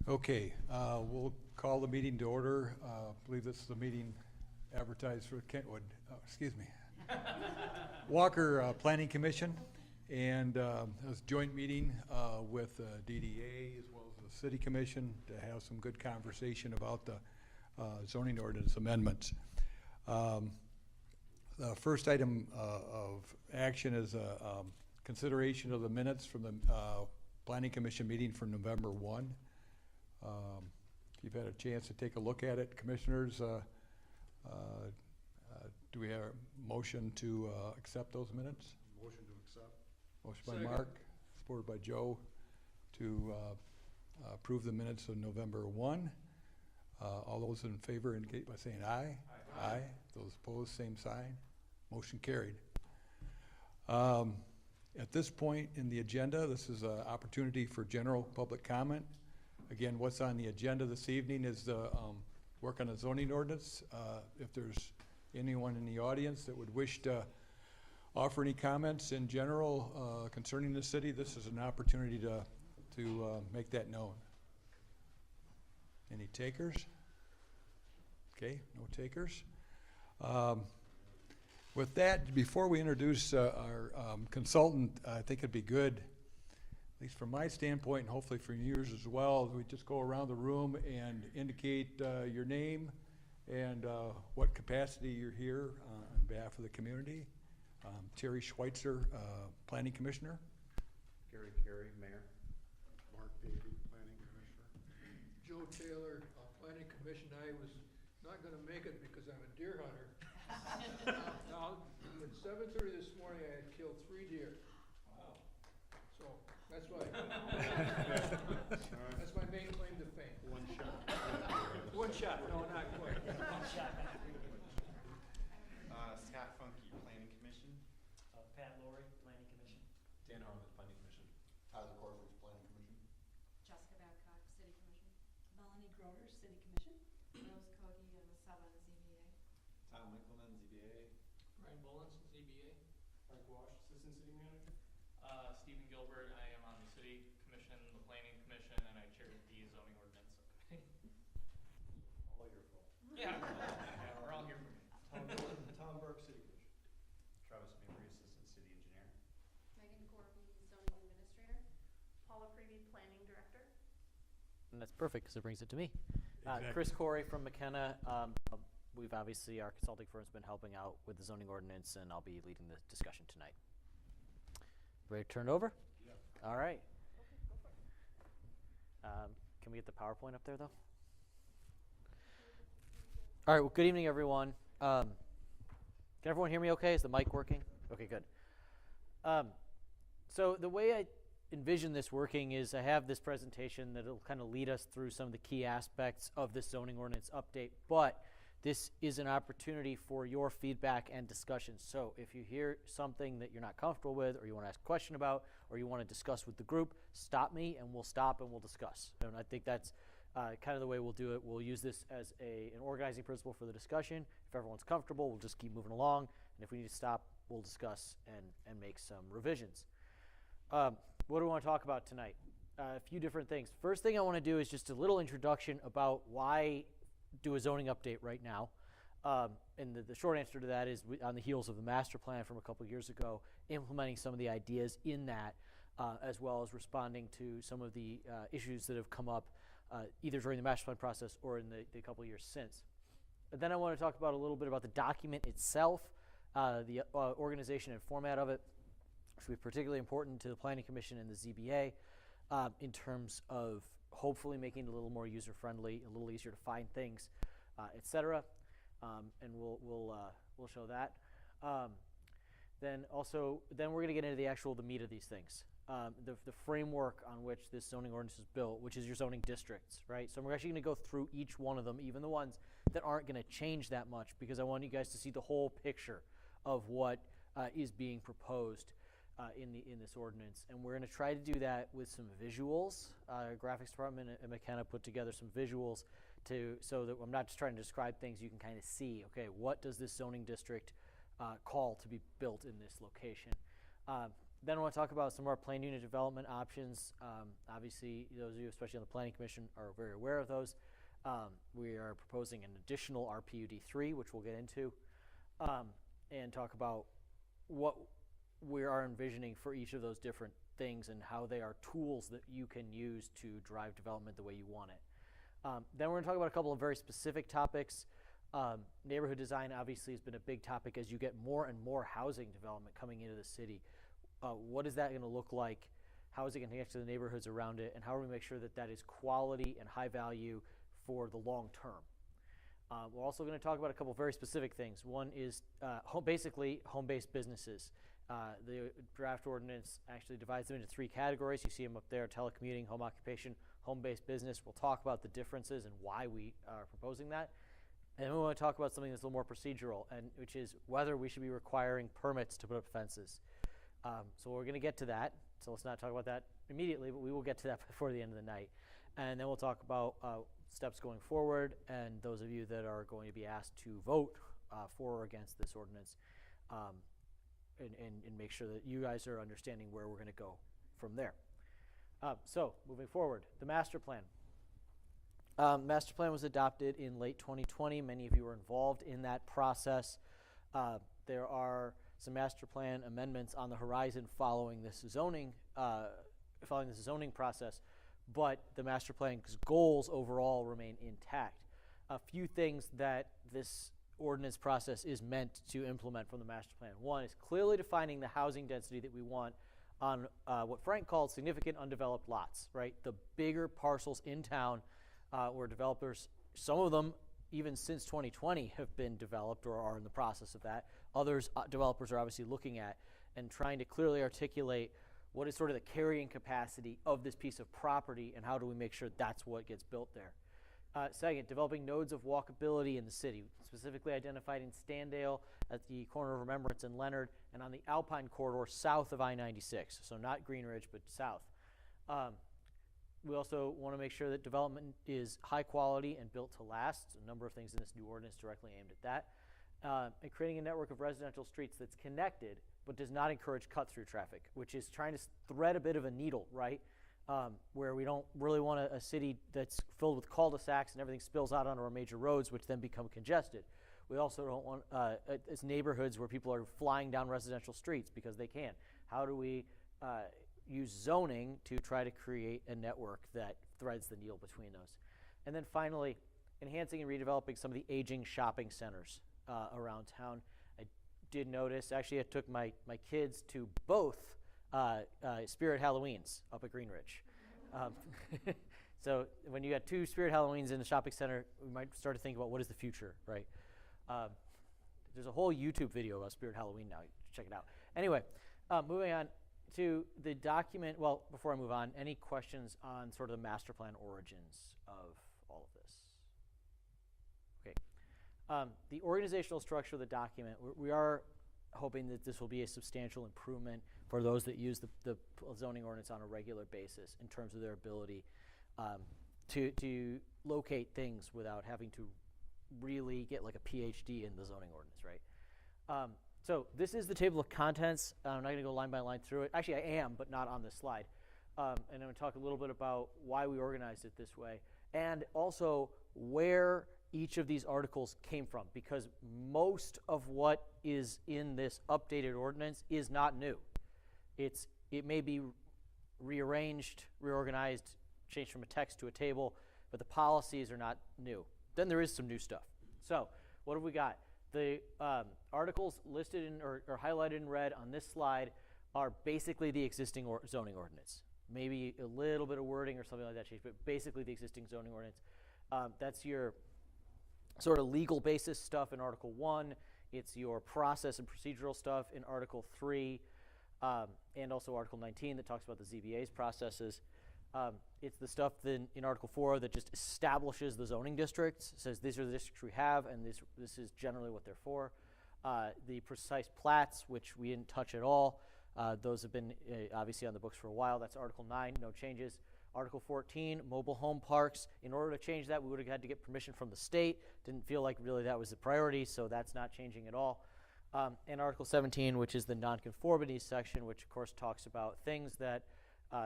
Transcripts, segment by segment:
Okay, we'll call the meeting to order. I believe this is the meeting advertised for Kentwood, Walker Planning Commission, and it was a joint meeting with DDA as well as the City Commission to have some good conversation about the zoning ordinance amendments. The first item of action is a consideration of the minutes from the Planning Commission meeting for November 1. If you've had a chance to take a look at it, commissioners, do we have a motion to accept those minutes? Motion to accept. Motion by Second. Mark, supported by Joe, to approve the minutes of November 1. All those in favor indicate by saying aye. Aye. Those opposed, same sign. Motion carried. At this point in the agenda, this is an opportunity for general public comment. Again, what's on the agenda this evening is the work on a zoning ordinance. If there's anyone in the audience that would wish to offer any comments in general concerning the city, this is an opportunity to make that known. Any takers? Okay, no takers. With that, before we introduce our consultant, I think it'd be good, at least from my standpoint, and hopefully from yours as well, we just go around the room and indicate your name and what capacity you're here on behalf of the community. Terry Schweitzer, Planning Commissioner. Gary Carey, Mayor. Mark Davey, Planning Commissioner. Joe Taylor, Planning Commission. I was not gonna make it because I'm a deer hunter. Now, at 7:30 this morning, I had killed 3 deer. Wow. So, that's why. That's my main claim to fame. One shot. One shot, no, not quite. Scott Funky, Planning Commission. Pat Lowry, Planning Commission. Dan Harlan, Planning Commission. Tyler Corliss, Planning Commission. Jessica Babcock, City Commission. Melanie Groder, City Commission. Rose Cody, Saba, ZBA. Tom Michelman, ZBA. Brian Mullins, ZBA. Frank Walsh, Assistant City Manager. Stephen Gilbert, I am on the City Commission, the Planning Commission, and I chair the Zoning Ordinance Subcommittee. All your fault. Yeah, we're all here for me. Tom Burke, City Commission. Travis Mabry, Assistant City Engineer. Megan Corby, Zoning Administrator. Paula Prevey, Planning Director. And that's perfect because it brings it to me. Exactly. Chris Corey from McKenna. We've obviously, our consulting firm's been helping out with the zoning ordinance, and I'll be leading the discussion tonight. Ready to turn it over? Yeah. All right. Can we get the PowerPoint up there, though? All right, well, good evening, everyone. Can everyone hear me okay? Is the mic working? Okay, good. So the way I envision this working is I have this presentation that'll kind of lead us through some of the key aspects of this zoning ordinance update, but this is an opportunity for your feedback and discussion. So if you hear something that you're not comfortable with, or you want to ask a question about, or you want to discuss with the group, stop me and we'll stop and we'll discuss. And I think that's kind of the way we'll do it. We'll use this as an organizing principle for the discussion. If everyone's comfortable, we'll just keep moving along. And if we need to stop, we'll discuss and make some revisions. What do we want to talk about tonight? A few different things. First thing I want to do is just a little introduction about why do a zoning update right now. And the short answer to that is on the heels of the master plan from a couple years ago, implementing some of the ideas in that, as well as responding to some of the issues that have come up either during the master plan process or in the couple years since. And then I want to talk about a little bit about the document itself, the organization and format of it, which will be particularly important to the Planning Commission and the ZBA in terms of hopefully making it a little more user-friendly, a little easier to find things, etc. And we'll show that. Then we're going to get into the meat of these things, the framework on which this zoning ordinance is built, which is your zoning districts, right? So we're actually going to go through each one of them, even the ones that aren't going to change that much, because I want you guys to see the whole picture of what is being proposed in this ordinance. And we're going to try to do that with some visuals. Graphics department at McKenna put together some visuals so that I'm not just trying to describe things. You can kind of see, okay, what does this zoning district call to be built in this location? Then I want to talk about some of our planned unit development options. Obviously, those of you, especially on the Planning Commission, are very aware of those. We are proposing an additional RPUD3, which we'll get into, and talk about what we are envisioning for each of those different things and how they are tools that you can use to drive development the way you want it. Then we're going to talk about a couple of very specific topics. Neighborhood design obviously has been a big topic as you get more and more housing development coming into the city. What is that going to look like? How is it going to connect to the neighborhoods around it? And how do we make sure that that is quality and high value for the long term? We're also going to talk about a couple very specific things. One is basically home-based businesses. The draft ordinance actually divides them into 3 categories. You see them up there: telecommuting, home occupation, home-based business. We'll talk about the differences and why we are proposing that. And then we want to talk about something that's a little more procedural, and which is whether we should be requiring permits to put up fences. So we're going to get to that. So let's not talk about that immediately, but we will get to that before the end of the night. And then we'll talk about steps going forward, and those of you that are going to be asked to vote for or against this ordinance, and make sure that you guys are understanding where we're going to go from there. So moving forward, the master plan. Master plan was adopted in late 2020. Many of you were involved in that process. There are some master plan amendments on the horizon following this zoning process, but the master plan's goals overall remain intact. A few things that this ordinance process is meant to implement from the master plan. One is clearly defining the housing density that we want on what Frank called significant undeveloped lots, right? The bigger parcels in town where developers, some of them even since 2020 have been developed or are in the process of that. Others, developers are obviously looking at and trying to clearly articulate what is sort of the carrying capacity of this piece of property and how do we make sure that's what gets built there. Second, developing nodes of walkability in the city, specifically identified in Standale at the corner of Remembrance and Leonard, and on the Alpine corridor south of I-96, so not Green Ridge, but south. We also want to make sure that development is high quality and built to last. A number of things in this new ordinance directly aimed at that. And creating a network of residential streets that's connected but does not encourage cut-through traffic, which is trying to thread a bit of a needle, right? Where we don't really want a city that's filled with cul-de-sacs and everything spills out onto our major roads, which then become congested. We also don't want it's neighborhoods where people are flying down residential streets because they can. How do we use zoning to try to create a network that threads the needle between those? And then finally, enhancing and redeveloping some of the aging shopping centers around town. I did notice, actually I took my kids to both Spirit Halloweens up at Green Ridge. So when you got 2 Spirit Halloweens in a shopping center, we might start to think about what is the future, right? There's a whole YouTube video about Spirit Halloween now. Check it out. Anyway, moving on to the document. Well, before I move on, any questions on sort of the master plan origins of all of this? Okay. The organizational structure of the document, we are hoping that this will be a substantial improvement for those that use the zoning ordinance on a regular basis in terms of their ability to locate things without having to really get like a PhD in the zoning ordinance, right? So this is the table of contents. I'm not going to go line by line through it. Actually, I am, but not on this slide. And I'm going to talk a little bit about why we organized it this way, and also where each of these articles came from, because most of what is in this updated ordinance is not new. It may be rearranged, reorganized, changed from a text to a table, but the policies are not new. Then there is some new stuff. So what have we got? The articles listed in or highlighted in red on this slide are basically the existing zoning ordinance. Maybe a little bit of wording or something like that changed, but basically the existing zoning ordinance. That's your sort of legal basis stuff in Article 1. It's your process and procedural stuff in Article 3, and also Article 19 that talks about the ZBA's processes. It's the stuff then in Article 4 that just establishes the zoning districts, says these are the districts we have, and this is generally what they're for. The precise plats, which we didn't touch at all, those have been obviously on the books for a while. That's Article 9, no changes. Article 14, mobile home parks. In order to change that, we would have had to get permission from the state. Didn't feel like really that was the priority, so that's not changing at all. And Article 17, which is the nonconformities section, which of course talks about things that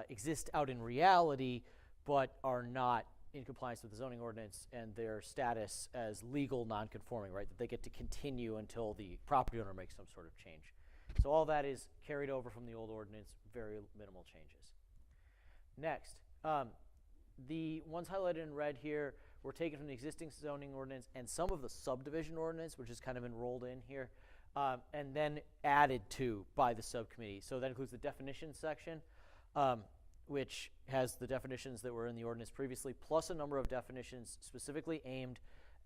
exist out in reality but are not in compliance with the zoning ordinance and their status as legal nonconforming, right? That they get to continue until the property owner makes some sort of change. So all that is carried over from the old ordinance, very minimal changes. Next, the ones highlighted in red here were taken from the existing zoning ordinance and some of the subdivision ordinance, which is kind of enrolled in here, and then added to by the subcommittee. So that includes the definitions section, which has the definitions that were in the ordinance previously, plus a number of definitions specifically aimed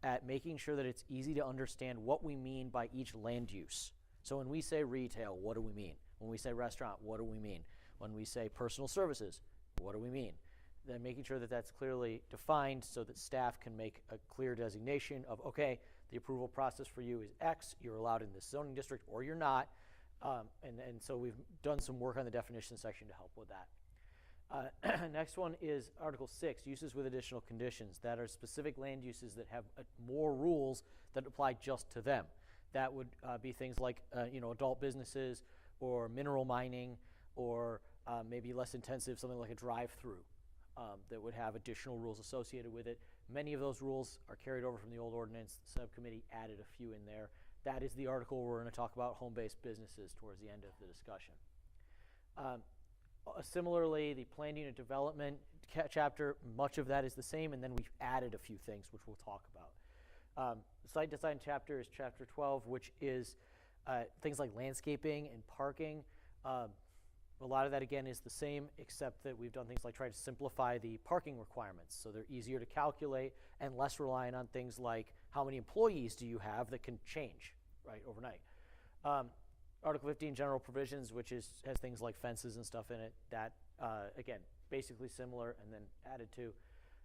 at making sure that it's easy to understand what we mean by each land use. So when we say retail, what do we mean? When we say restaurant, what do we mean? When we say personal services, what do we mean? Then making sure that that's clearly defined so that staff can make a clear designation of, okay, the approval process for you is X, you're allowed in this zoning district or you're not. And so we've done some work on the definition section to help with that. Next one is Article 6, uses with additional conditions. That are specific land uses that have more rules that apply just to them. That would be things like adult businesses or mineral mining or maybe less intensive, something like a drive-through that would have additional rules associated with it. Many of those rules are carried over from the old ordinance. The subcommittee added a few in there. That is the article we're going to talk about home-based businesses towards the end of the discussion. Similarly, the planned unit development chapter, much of that is the same, and then we've added a few things which we'll talk about. The site design chapter is chapter 12, which is things like landscaping and parking. A lot of that, again, is the same, except that we've done things like try to simplify the parking requirements so they're easier to calculate and less reliant on things like how many employees do you have that can change, right, overnight. Article 15, general provisions, which has things like fences and stuff in it. That, again, basically similar and then added to.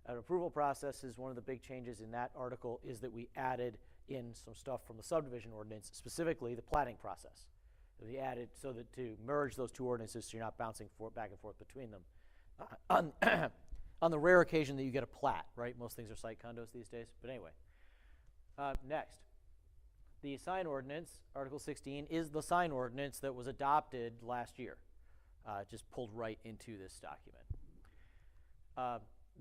An approval process is one of the big changes in that article is that we added in some stuff from the subdivision ordinance, specifically the platting process. We added so that to merge those two ordinances so you're not bouncing back and forth between them. On the rare occasion that you get a plat, right? Most things are site condos these days. But anyway, next. The sign ordinance, Article 16, is the sign ordinance that was adopted last year. Just pulled right into this document.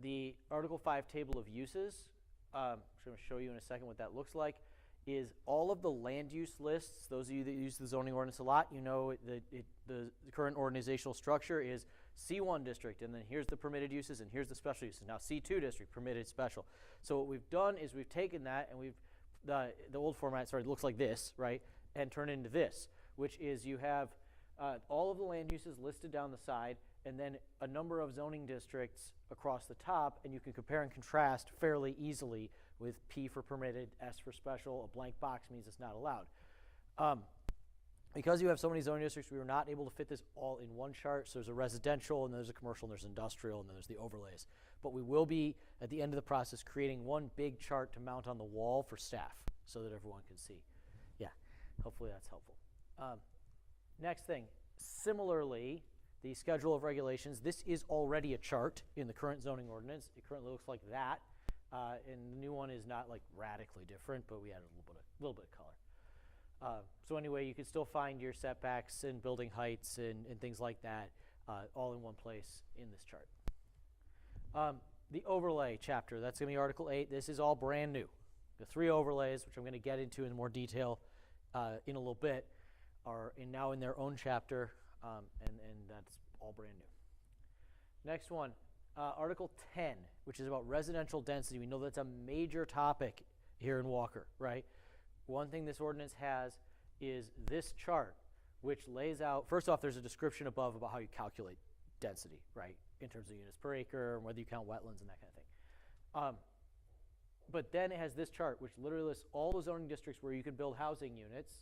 The Article 5 table of uses, I'm going to show you in a second what that looks like, is all of the land use lists. Those of you that use the zoning ordinance a lot, you know that the current organizational structure is C1 district, and then here's the permitted uses, and here's the special uses. Now C2 district, permitted special. So what we've done is we've taken that, and we've the old format, sorry, looks like this, right, and turned it into this, which is you have all of the land uses listed down the side, and then a number of zoning districts across the top, and you can compare and contrast fairly easily with P for permitted, S for special. A blank box means it's not allowed. Because you have so many zoning districts, we were not able to fit this all in one chart. So there's a residential, and there's a commercial, and there's industrial, and then there's the overlays. But we will be, at the end of the process, creating one big chart to mount on the wall for staff so that everyone can see. Yeah, hopefully that's helpful. Next thing, similarly, the schedule of regulations. This is already a chart in the current zoning ordinance. It currently looks like that. And the new one is not like radically different, but we added a little bit of color. So anyway, you can still find your setbacks and building heights and things like that all in one place in this chart. The overlay chapter, that's going to be Article 8. This is all brand new. The 3 overlays, which I'm going to get into in more detail in a little bit, are now in their own chapter, and that's all brand new. Next one, Article 10, which is about residential density. We know that's a major topic here in Walker, right? One thing this ordinance has is this chart, which lays out, first off, there's a description above about how you calculate density, right, in terms of units per acre, and whether you count wetlands and that kind of thing. But then it has this chart, which literally lists all the zoning districts where you can build housing units,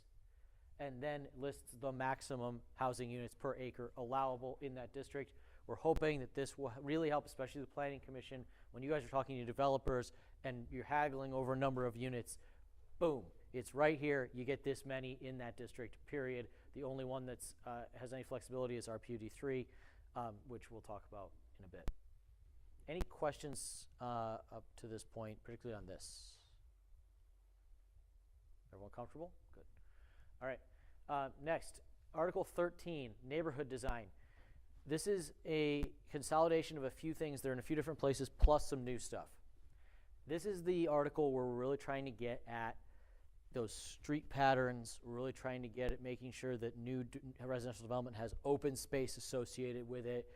and then lists the maximum housing units per acre allowable in that district. We're hoping that this will really help, especially the Planning Commission, when you guys are talking to developers and you're haggling over a number of units. Boom, it's right here. You get this many in that district, period. The only one that's has any flexibility is our PUD 3, which we'll talk about in a bit. Any questions up to this point, particularly on this? Everyone comfortable? Good. All right. Next, Article 13, neighborhood design. This is a consolidation of a few things. They're in a few different places, plus some new stuff. This is the article where we're really trying to get at those street patterns. We're really trying to get at making sure that new residential development has open space associated with it.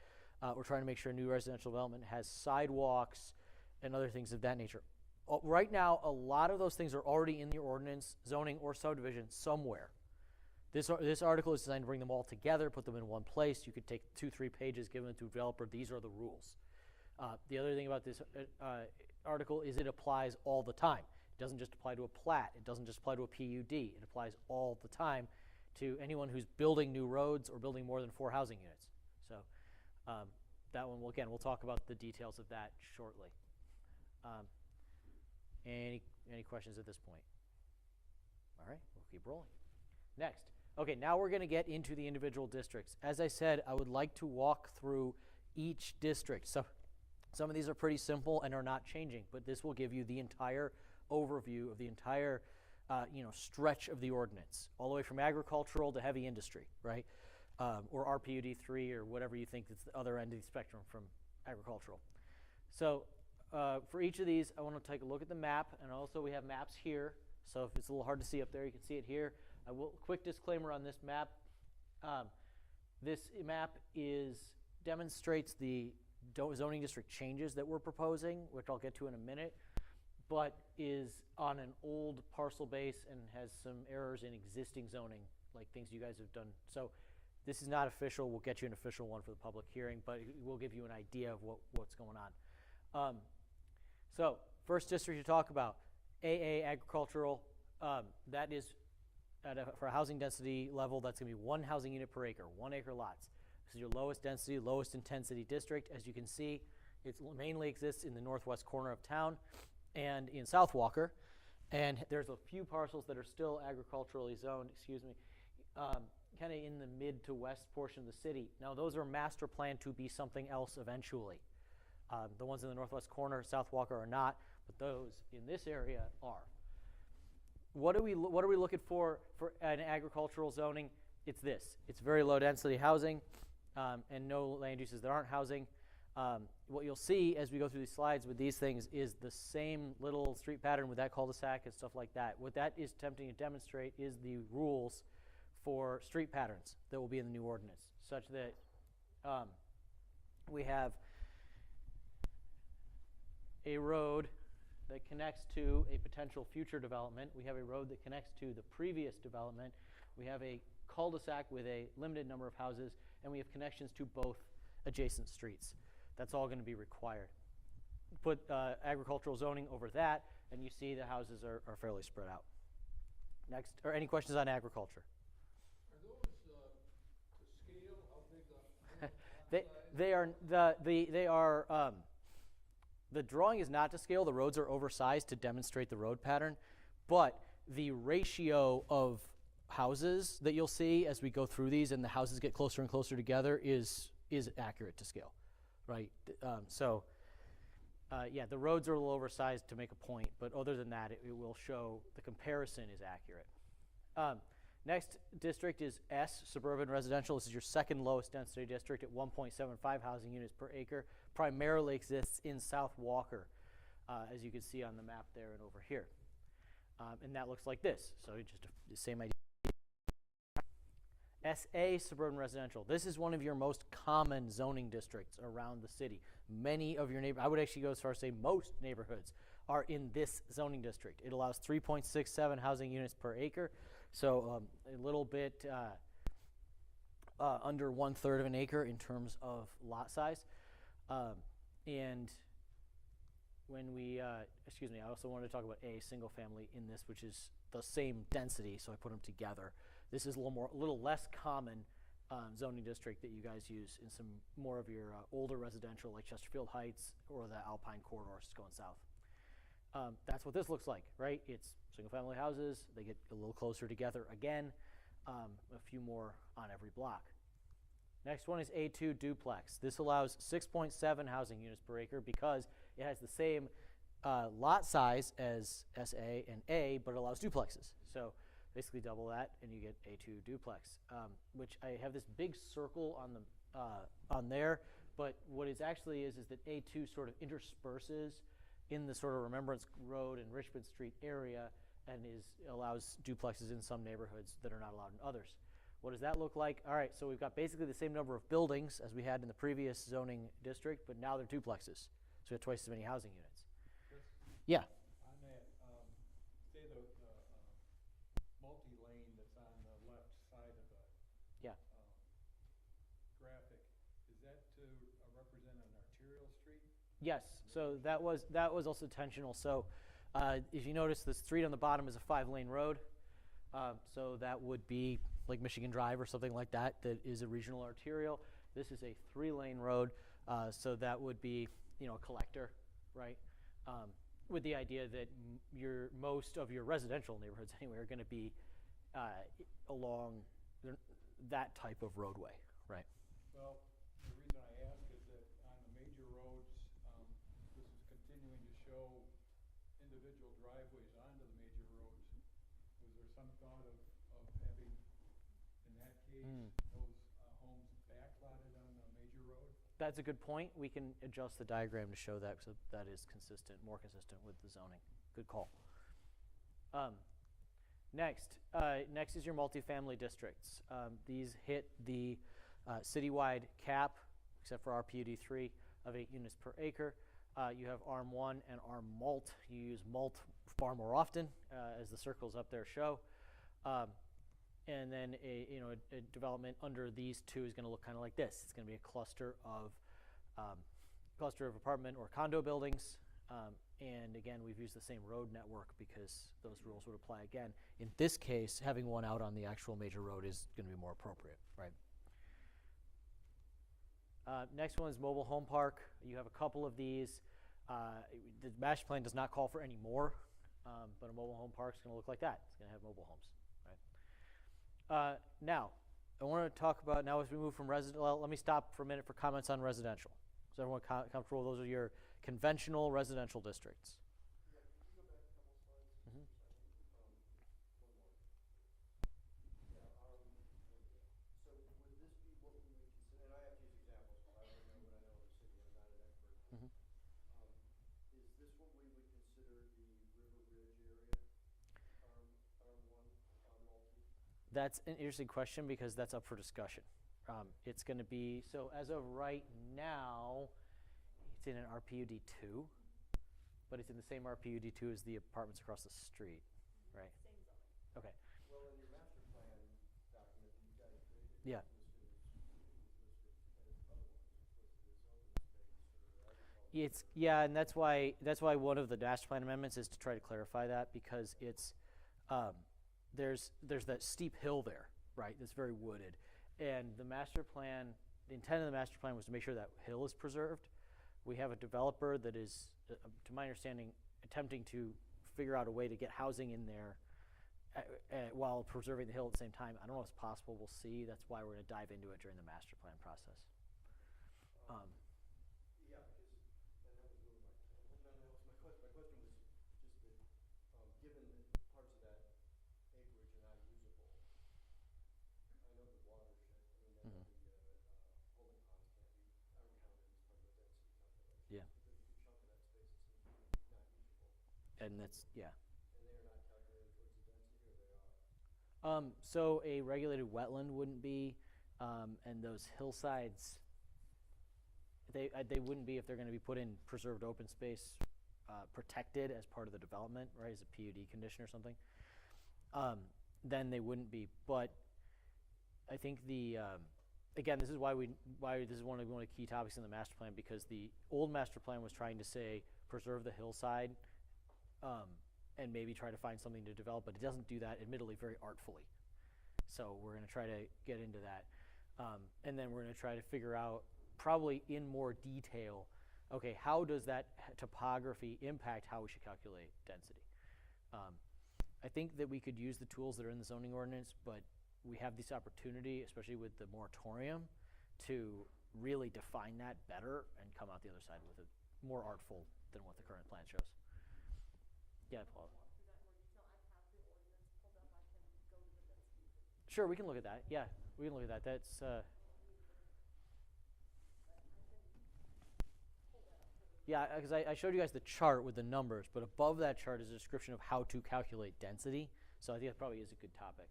We're trying to make sure new residential development has sidewalks and other things of that nature. Right now, a lot of those things are already in the ordinance, zoning, or subdivision somewhere. This article is designed to bring them all together, put them in one place. You could take 2-3 pages, give them to a developer. These are the rules. The other thing about this article is it applies all the time. It doesn't just apply to a plat. It doesn't just apply to a PUD. It applies all the time to anyone who's building new roads or building more than 4 housing units. So that one, we'll talk about the details of that shortly. Any questions at this point? All right, we'll keep rolling. Next. Okay, now we're going to get into the individual districts. As I said, I would like to walk through each district. So some of these are pretty simple and are not changing, but this will give you the entire overview of the entire stretch of the ordinance, all the way from agricultural to heavy industry, right? Or RPUD 3 or whatever you think is the other end of the spectrum from agricultural. So for each of these, I want to take a look at the map, and also we have maps here. So if it's a little hard to see up there, you can see it here. Quick disclaimer on this map. This map demonstrates the zoning district changes that we're proposing, which I'll get to in a minute, but is on an old parcel base and has some errors in existing zoning, like things you guys have done. So this is not official. We'll get you an official one for the public hearing, but it will give you an idea of what's going on. So first district to talk about, AA agricultural. That is for a housing density level, that's going to be 1 housing unit per acre, 1 acre lots. This is your lowest density, lowest intensity district. As you can see, it mainly exists in the northwest corner of town and in South Walker. And there's a few parcels that are still agriculturally zoned, kind of in the mid to west portion of the city. Now, those are master planned to be something else eventually. The ones in the northwest corner, South Walker, are not, but those in this area are. What are we looking for an agricultural zoning? It's this. It's very low density housing and no land uses that aren't housing. What you'll see as we go through these slides with these things is the same little street pattern with that cul-de-sac and stuff like that. What that is attempting to demonstrate is the rules for street patterns that will be in the new ordinance, such that we have a road that connects to a potential future development. We have a road that connects to the previous development. We have a cul-de-sac with a limited number of houses, and we have connections to both adjacent streets. That's all going to be required. Put agricultural zoning over that, and you see the houses are fairly spread out. Next, or any questions on agriculture? Are those to scale? How big They are. The drawing is not to scale. The roads are oversized to demonstrate the road pattern, but the ratio of houses that you'll see as we go through these and the houses get closer and closer together is accurate to scale, right? Yeah, the roads are a little oversized to make a point, but other than that, it will show the comparison is accurate. Next district is S, suburban residential. This is your second lowest density district at 1.75 housing units per acre. Primarily exists in South Walker, as you can see on the map there and over here. And that looks like this. So just the same idea. SA, suburban residential. This is one of your most common zoning districts around the city. Many of your neighbors, I would actually go as far as say most neighborhoods are in this zoning district. It allows 3.67 housing units per acre. So a little bit under 1/3 of an acre in terms of lot size. And when we, I also wanted to talk about a single family in this, which is the same density, so I put them together. This is a little less common zoning district that you guys use in some more of your older residential, like Chesterfield Heights or the Alpine corridors going south. That's what this looks like, right? It's single-family houses. They get a little closer together again, a few more on every block. Next one is A2 duplex. This allows 6.7 housing units per acre because it has the same lot size as SA and A, but it allows duplexes. So basically double that, and you get A2 duplex, which I have this big circle on the on there, but what it actually is that A2 sort of intersperses in the sort of Remembrance Road and Richmond Street area and allows duplexes in some neighborhoods that are not allowed in others. What does that look like? All right, so we've got basically the same number of buildings as we had in the previous zoning district, but now they're duplexes. So we have twice as many housing units. Yeah. On that, say the multi-lane that's on the left side of the Yeah. graphic, is that to represent an arterial street? Yes. So that was also intentional. So if you notice, the street on the bottom is a 5-lane road. So that would be like Michigan Drive or something like that. That is a regional arterial. This is a 3-lane road. So that would be, a collector, right? With the idea that most of your residential neighborhoods anyway are going to be along that type of roadway, right? Well, the reason I ask is that on the major roads, this is continuing to show individual driveways onto the major roads. Was there some thought of having, in that case, those homes backlotted on the major road? That's a good point. We can adjust the diagram to show that, so that is consistent, more consistent with the zoning. Good call. Next is your multifamily districts. These hit the citywide cap, except for RPUD3, of 8 units per acre. You have ARM1 and ARM Malt. You use Malt far more often, as the circles up there show. And then a development under these two is going to look kind of like this. It's going to be a cluster of apartment or condo buildings. And again, we've used the same road network because those rules would apply again. In this case, having one out on the actual major road is going to be more appropriate, right? Next one is mobile home park. You have a couple of these. The master plan does not call for any more, but a mobile home park is going to look like that. It's going to have mobile homes, right? Now, I want to talk about, now as we move from residential, well, let me stop for a minute for comments on residential. Is everyone comfortable? Those are your conventional residential districts. Yeah, can you go back a couple slides? Mhm. One more. Yeah, so would this be what we would consider, and I have to use examples, because I only know what I know of the city, I'm not an expert. Mhm. Is this what we would consider the River Ridge area, ARM1, multi? That's an interesting question because that's up for discussion. It's going to be, so as of right now, it's in an RPUD2, but it's in the same RPUD2 as the apartments across the street, right? Same zoning. Okay. Well, in your master plan document that you guys created, Yeah. it's listed as other ones, it's listed as open space or agriculture. It's and that's why one of the master plan amendments is to try to clarify that, because it's there's that steep hill there, right? That's very wooded, and the intent of the master plan was to make sure that hill is preserved. We have a developer that is, to my understanding, attempting to figure out a way to get housing in there while preserving the hill at the same time. I don't know if it's possible. We'll see. That's why we're going to dive into it during the master plan process. Yeah, because, and that was really my question. My question was just that, given that parts of that acreage are not usable, I know the watershed, I mean, holding ponds can't be uncounted as part of the density calculation. Yeah. Because a good chunk of that space is not usable. And that's, yeah. And they are not calculated towards the density, or they are? So a regulated wetland wouldn't be, and those hillsides, they wouldn't be if they're going to be put in preserved open space, protected as part of the development, right, as a PUD condition or something. Then they wouldn't be. But I think again, this is why this is one of the key topics in the master plan, because the old master plan was trying to say preserve the hillside, and maybe try to find something to develop, but it doesn't do that, admittedly, very artfully. So we're going to try to get into that. And then we're going to try to figure out, probably in more detail, okay, how does that topography impact how we should calculate density? I think that we could use the tools that are in the zoning ordinance, but we have this opportunity, especially with the moratorium, to really define that better and come out the other side with it more artful than what the current plan shows. Yeah, Paul. Walk through that in more detail. I have the ordinance pulled up. I can Sure, we can look at that. Yeah, we can look at that. That's yeah, because I showed you guys the chart with the numbers, but above that chart is a description of how to calculate density. So I think that probably is a good topic.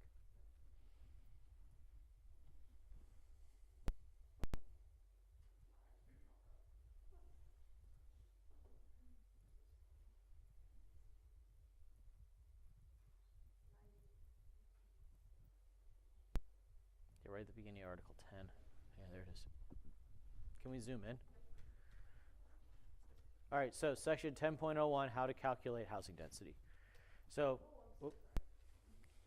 Yeah, right at the beginning of Article 10. Yeah, there it is. Can we zoom in? All right, so section 10.01, how to calculate housing density. So, whoop.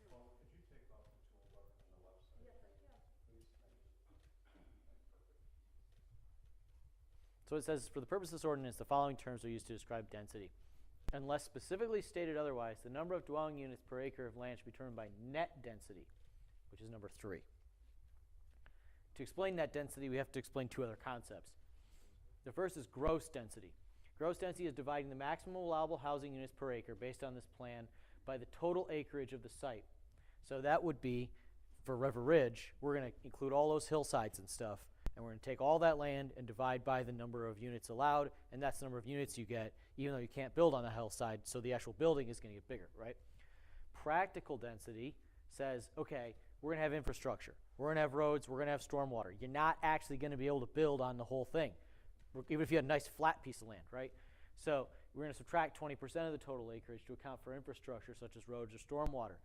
Paul, could you take off the toolbar on the left side? Yes, I can. Please, perfect. So it says, for the purpose of this ordinance, the following terms are used to describe density. Unless specifically stated otherwise, the number of dwelling units per acre of land should be determined by net density, which is number 3. To explain net density, we have to explain 2 other concepts. The first is gross density. Gross density is dividing the maximum allowable housing units per acre based on this plan by the total acreage of the site. So that would be, for River Ridge, we're going to include all those hillsides and stuff, and we're going to take all that land and divide by the number of units allowed, and that's the number of units you get, even though you can't build on the hillside, so the actual building is going to get bigger, right? Practical density says, okay, we're going to have infrastructure. We're going to have roads. We're going to have stormwater. You're not actually going to be able to build on the whole thing, even if you had a nice flat piece of land, right? So we're going to subtract 20% of the total acreage to account for infrastructure such as roads or stormwater.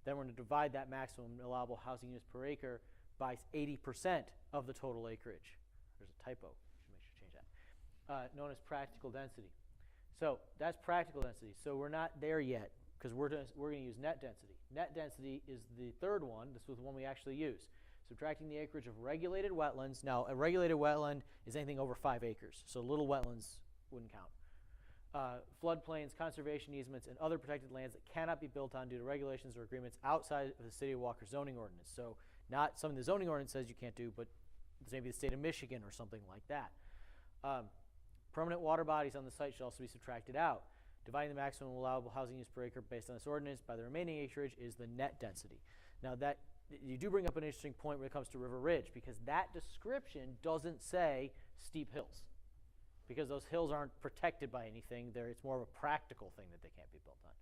Then we're going to divide that maximum allowable housing units per acre by 80% of the total acreage. There's a typo. Should make sure to change that. Known as practical density. So that's practical density. So we're not there yet because we're going to use net density. Net density is the third one. This was the one we actually use. Subtracting the acreage of regulated wetlands. Now, a regulated wetland is anything over 5 acres, so little wetlands wouldn't count. Floodplains, conservation easements, and other protected lands that cannot be built on due to regulations or agreements outside of the City of Walker zoning ordinance. So not something the zoning ordinance says you can't do, but maybe the state of Michigan or something like that. Permanent water bodies on the site should also be subtracted out. Dividing the maximum allowable housing use per acre based on this ordinance by the remaining acreage is the net density. Now that you do bring up an interesting point when it comes to River Ridge, because that description doesn't say steep hills, because those hills aren't protected by anything. It's more of a practical thing that they can't be built on.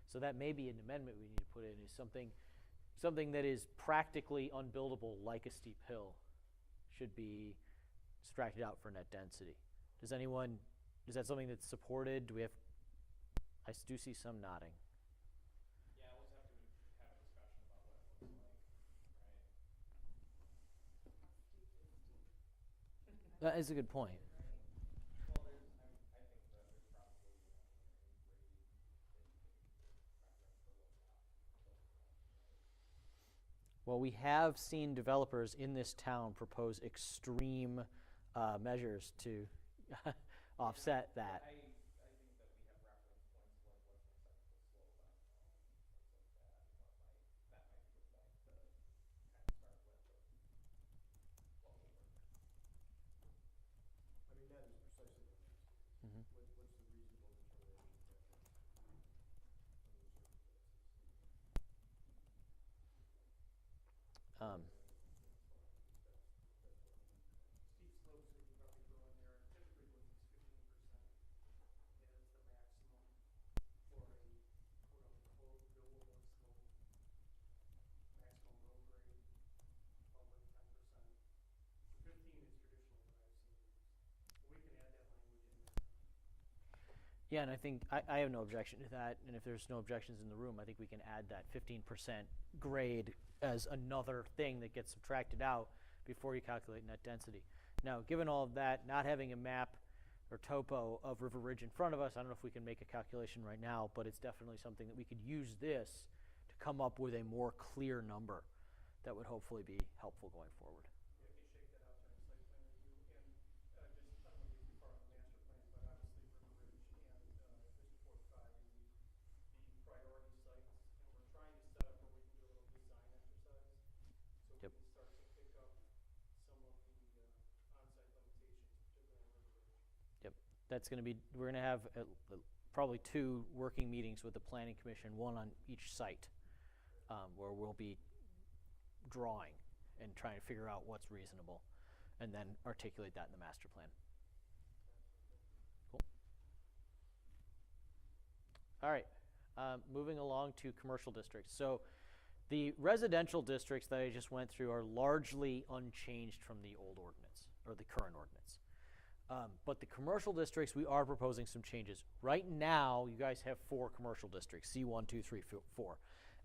So that may be an amendment we need to put in, is something that is practically unbuildable, like a steep hill, should be subtracted out for net density. Is that something that's supported? Do we have? I do see some nodding. Yeah, we'll just have to have a discussion about what it looks like, right? That is a good point. Well, I think that there's probably, Well, we have seen developers in this town propose extreme measures to offset that. I think that we have reference points for what's an acceptable slope on things like that. That might be a point to kind of start with what will work. I mean, that is precisely what I'm asking. Mhm. What's the reasonable determination of that density under the circumstances? Steep slopes we could probably throw in there, typically with these 15% is the maximum for a quote-unquote buildable slope. Maximum road grade, probably 10%. 15 is traditionally what I've seen used. We can add that language in there. Yeah, and I think I have no objection to that, and if there's no objections in the room, I think we can add that 15% grade as another thing that gets subtracted out before you calculate net density. Now, given all of that, not having a map or topo of River Ridge in front of us, I don't know if we can make a calculation right now, but it's definitely something that we could use this to come up with a more clear number that would hopefully be helpful going forward. If you shake that out during site plan review, and just, I don't want to get too far on the master plan, but obviously River Ridge and District 45 is the priority sites, and we're trying to set up where we can do a little design exercise, so we Yep. can start to pick up some of the on-site limitations, particularly on River Ridge. That's going to be, we're going to have probably 2 working meetings with the Planning Commission, one on each site, where we'll be drawing and trying to figure out what's reasonable, and then articulate that in the master plan. Cool. All right, moving along to commercial districts. So the residential districts that I just went through are largely unchanged from the old ordinance, or the current ordinance. But the commercial districts, we are proposing some changes. Right now, you guys have 4 commercial districts, C1, 2, 3, 4.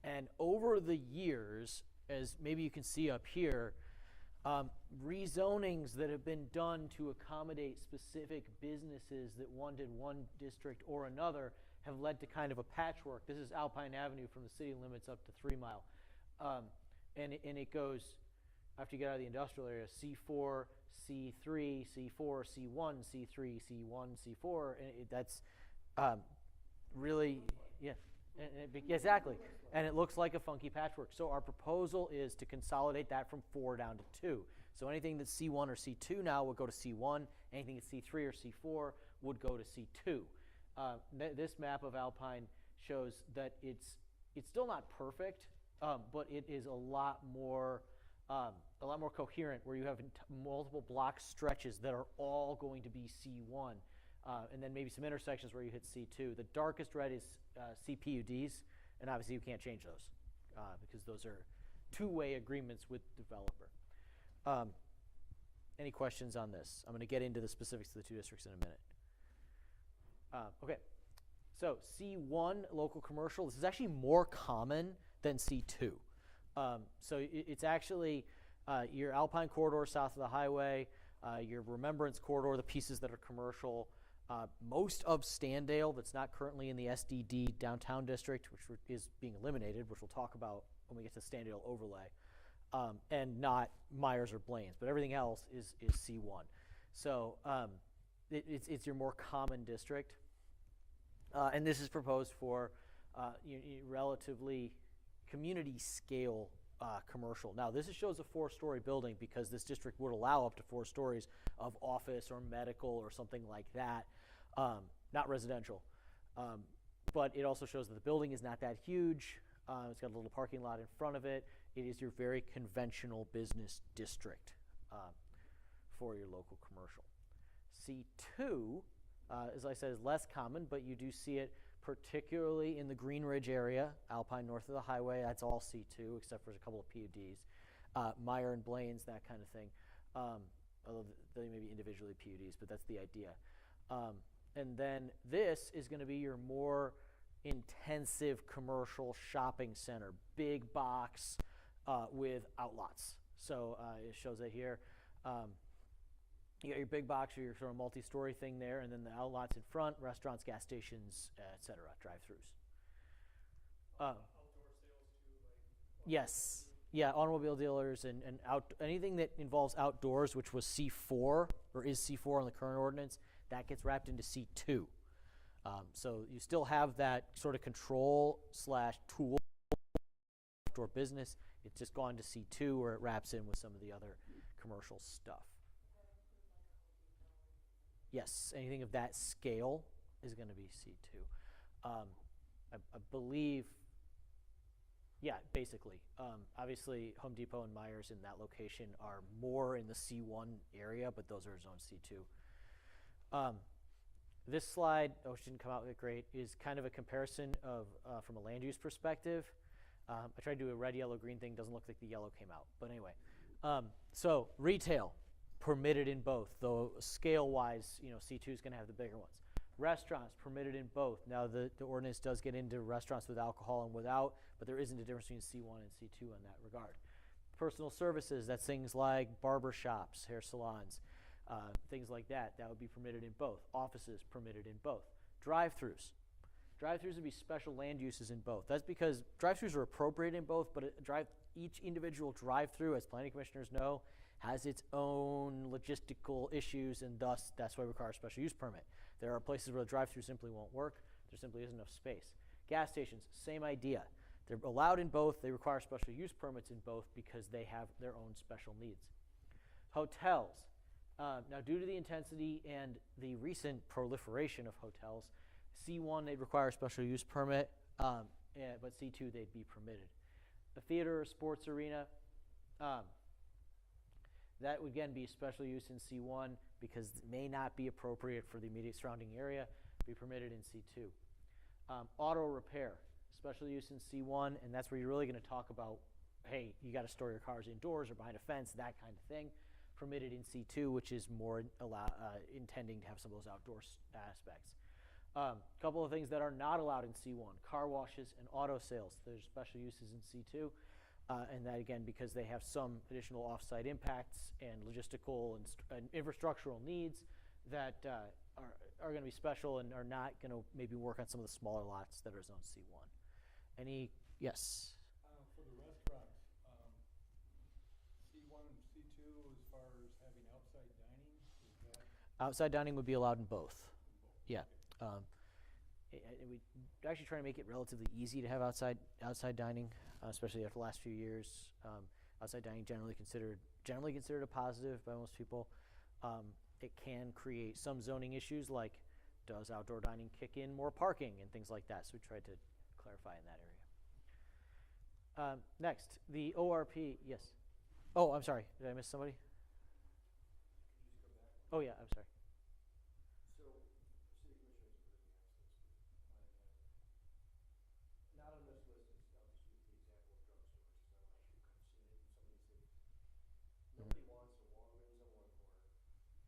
And over the years, as maybe you can see up here, rezonings that have been done to accommodate specific businesses that wanted one district or another have led to kind of a patchwork. This is Alpine Avenue from the city limits up to 3 Mile. And it goes, after you get out of the industrial area, C4, C3, C4, C1, C3, C1, C4, and that's really, yeah, exactly. And it looks like a funky patchwork. So our proposal is to consolidate that from 4 down to 2. So anything that's C1 or C2 now would go to C1. Anything that's C3 or C4 would go to C2. This map of Alpine shows that it's still not perfect, but it is a lot more coherent, where you have multiple block stretches that are all going to be C1, and then maybe some intersections where you hit C2. The darkest red is CPUDs, and obviously you can't change those because those are two-way agreements with the developer. Any questions on this? I'm going to get into the specifics of the 2 districts in a minute. Okay, so C1, local commercial, this is actually more common than C2. So it's actually your Alpine corridor south of the highway, your Remembrance corridor, the pieces that are commercial, most of Standale that's not currently in the SDD downtown district, which is being eliminated, which we'll talk about when we get to Standale overlay, and not Myers or Blaine's, but everything else is C1. So it's your more common district. And this is proposed for relatively community scale commercial. Now, this shows a 4-story building because this district would allow up to 4 stories of office or medical or something like that, not residential. But it also shows that the building is not that huge. It's got a little parking lot in front of it. It is your very conventional business district for your local commercial. C2, as I said, is less common, but you do see it particularly in the Green Ridge area, Alpine north of the highway. That's all C2, except for a couple of PUDs. Meyer and Blaine's, that kind of thing. Although they may be individually PUDs, but that's the idea. And then this is going to be your more intensive commercial shopping center, big box with outlots. So it shows it here. You got your big box or your sort of multi-story thing there, and then the outlots in front, restaurants, gas stations, etc., drive-throughs. Outdoor sales too, like. Yes. Yeah, automobile dealers and anything that involves outdoors, which was C4 or is C4 on the current ordinance, that gets wrapped into C2. So you still have that sort of control/tool outdoor business. It's just gone to C2, where it wraps in with some of the other commercial stuff. Yes, anything of that scale is going to be C2. I believe, yeah, basically. Obviously, Home Depot and Myers in that location are more in the C1 area, but those are zone C2. This slide, which didn't come out that great, is kind of a comparison of from a land use perspective. I tried to do a red, yellow, green thing. Doesn't look like the yellow came out. But anyway, so retail, permitted in both, though scale-wise, C2 is going to have the bigger ones. Restaurants, permitted in both. Now, the ordinance does get into restaurants with alcohol and without, but there isn't a difference between C1 and C2 in that regard. Personal services, that's things like barber shops, hair salons, things like that. That would be permitted in both. Offices, permitted in both. Drive-throughs. Drive-throughs would be special land uses in both. That's because drive-throughs are appropriate in both, but each individual drive-through, as planning commissioners know, has its own logistical issues, and thus that's why we require a special use permit. There are places where the drive-through simply won't work. There simply isn't enough space. Gas stations, same idea. They're allowed in both. They require special use permits in both because they have their own special needs. Hotels. Now, due to the intensity and the recent proliferation of hotels, C1, they'd require a special use permit, but C2, they'd be permitted. A theater or sports arena, That would again be special use in C1 because it may not be appropriate for the immediate surrounding area, be permitted in C2. Auto repair, special use in C1, and that's where you're really going to talk about, hey, you got to store your cars indoors or behind a fence, that kind of thing. Permitted in C2, which is more intending to have some of those outdoor aspects. Couple of things that are not allowed in C1, car washes and auto sales. There's special uses in C2. And that, again, because they have some additional off-site impacts and logistical and infrastructural needs that are going to be special and are not going to maybe work on some of the smaller lots that are zone C1. Yes? For the restaurants, C1 and C2, as far as having outside dining, is that? Outside dining would be allowed in both. Yeah. We actually try to make it relatively easy to have outside dining, especially after the last few years. Outside dining generally considered a positive by most people. It can create some zoning issues, like does outdoor dining kick in more parking and things like that. So we tried to clarify in that area. Next, the ORP. Yes. Oh, I'm sorry. Did I miss somebody? Oh yeah, I'm sorry. So, city commissioners are really against this. Not on this list, I'll just use the example of drugstores, because I don't know if you've seen it in some of these cities. Nobody wants a Walgreens on one corner, a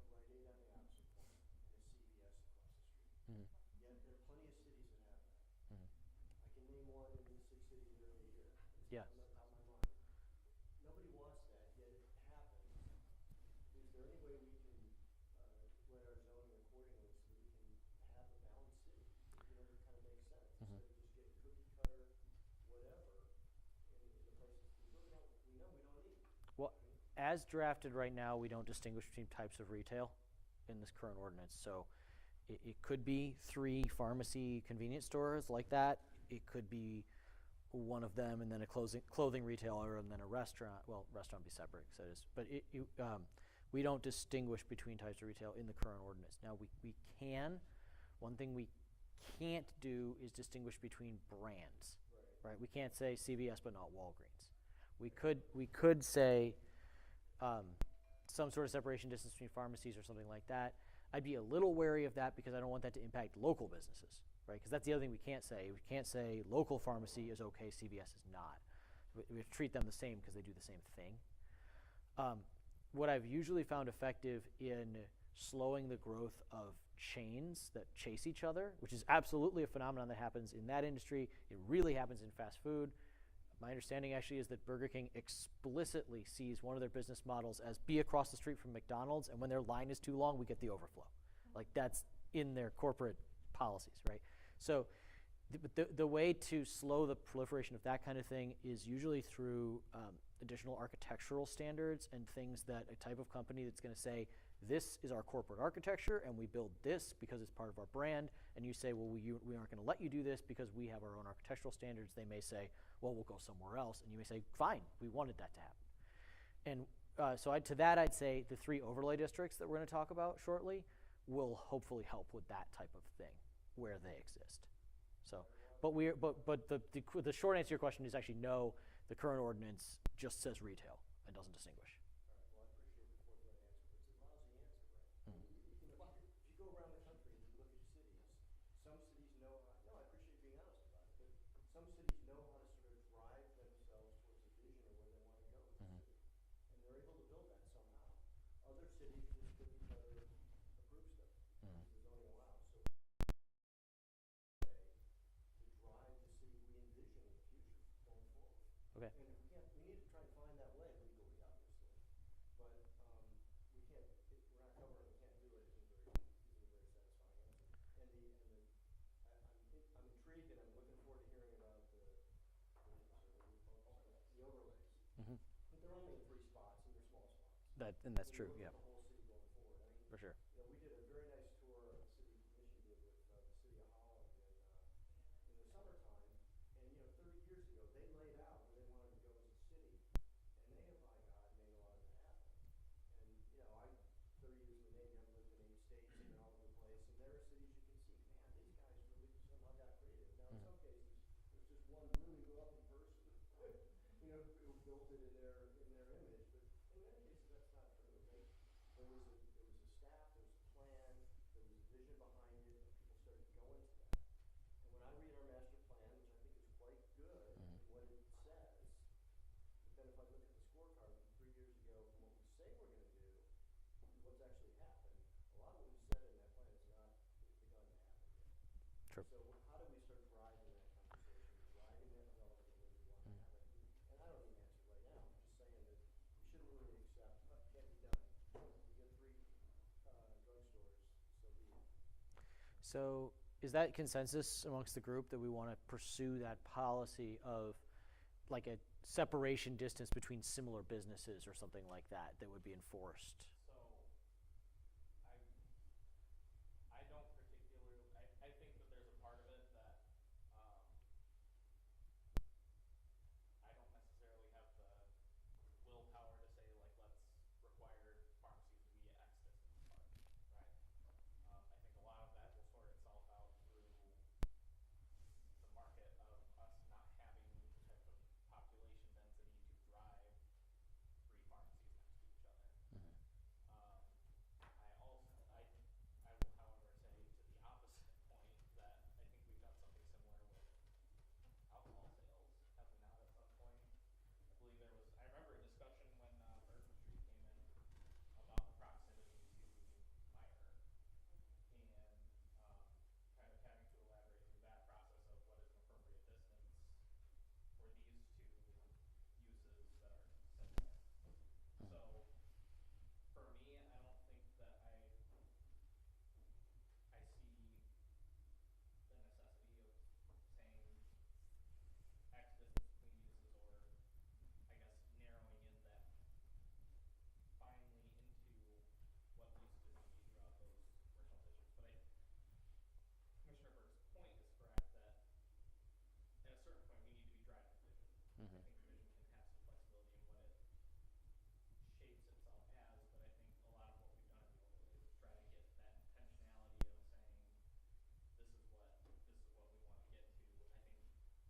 Rite Aid on the opposite corner, and a CVS across the street. Mm-hmm. Yet there are plenty of cities that have that. Mm-hmm. I can name one in the 6 cities that are here. It's Yeah. on my mind. Nobody wants that, yet it happens. Is there any way we can let our zoning accordingly so that we can have a balanced city? You know, that kind of makes sense. Mhm. Instead of just getting cookie cutter, whatever, in the places we really don't, we know we don't need. Well, as drafted right now, we don't distinguish between types of retail in this current ordinance. So it could be 3 pharmacy convenience stores like that. It could be one of them and then a clothing retailer and then a restaurant. Well, restaurant would be separate, so it is. But we don't distinguish between types of retail in the current ordinance. Now, we can. One thing we can't do is distinguish between brands. Right? We can't say CVS but not Walgreens. We could say some sort of separation distance between pharmacies or something like that. I'd be a little wary of that because I don't want that to impact local businesses, right? Because that's the other thing we can't say. We can't say local pharmacy is okay, CVS is not. We treat them the same because they do the same thing. What I've usually found effective in slowing the growth of chains that chase each other, which is absolutely a phenomenon that happens in that industry. It really happens in fast food. My understanding actually is that Burger King explicitly sees one of their business models as be across the street from McDonald's, and when their line is too long, we get the overflow. Like that's in their corporate policies, right? So the way to slow the proliferation of that kind of thing is usually through additional architectural standards and things that a type of company that's going to say, this is our corporate architecture, and we build this because it's part of our brand, and you say, well, we aren't going to let you do this because we have our own architectural standards. They may say, well, we'll go somewhere else, and you may say, fine, we wanted that to happen. And so to that, I'd say the 3 overlay districts that we're going to talk about shortly will hopefully help with that type of thing where they exist. So, but the short answer to your question is actually no. The current ordinance just says retail and doesn't distinguish. All right, well, I appreciate the forthright answer, but it's a lousy answer, right? Mm-hmm. You know, if you go around the country and you look at cities, some cities know how, no, I appreciate being honest about it, but some cities know how to sort of drive themselves towards a vision of where they want to go with the Mhm. city. And they're able to build that somehow. Other cities just cookie cutter approve stuff, Mhm. because the zoning allows. So to drive the city we envision in the future going forward. Okay. And we need to try to find that way legally, obviously. But we can't, we're not covering, we can't do it, isn't a very satisfying answer. And I'm intrigued and I'm looking forward to hearing about the overlays. Mm-hmm. But they're only in 3 spots and they're small spots. And that's When true, you yeah, look at the whole city going forward. I mean, for sure. you know, we did a very nice tour, the city commission did with the city of Holland in the summertime. And, you know, 30 years ago, they laid out where they wanted to go as a city. And they have, by God, made a lot of it happen. And, you know, 30 years in the Navy, I've lived in 8 states and been all over the place. And there are cities you can see, man, these guys really somehow got creative. Now, in some cases, there's just one really wealthy person, you know, who built it in their image. there was a staff, there was a plan, there was a vision behind it, and people started going to that. And when I read our master plan, which I think is quite good in what it says, but then if I look at the scorecard from 3 years ago, from what we say we're gonna do, to what's actually happened, a lot of what we said in that plan has not begun to happen yet. True. So how do we start driving that conversation, driving that development the way we want to have it? And I don't need an answer right now, I'm just saying that we shouldn't really accept, oh, it can't be done. We get 3 drugstores, so be it. So is that consensus amongst the group that we want to pursue that policy of like a separation distance between similar businesses or something like that that would be enforced? So, I don't particularly, I think that there's a part of it that, I don't necessarily have the willpower to say, like, let's require pharmacies to be X distance apart, right? I think a lot of that will sort itself out through the market of us not having the type of population density to drive 3 pharmacies next to each other. I also, I will however say to the opposite point that I think we've done something similar with alcohol sales, have we not at some point? I believe there was, I remember a discussion when Bourbon Street came in about the proximity to Meyer and kind of having to elaborate through that process of what is an appropriate distance for these 2 uses that are similar. So for me, I don't think that I see the necessity of saying X distance between uses, or I guess narrowing in that finely into what needs to be throughout those original districts. But Commissioner Burke's point is correct that at a certain point we need to be driving vision. I think vision can have some flexibility in what it shapes itself as, but I think a lot of what we've done in the overlays is try to get that intentionality of saying this is what we want to get to.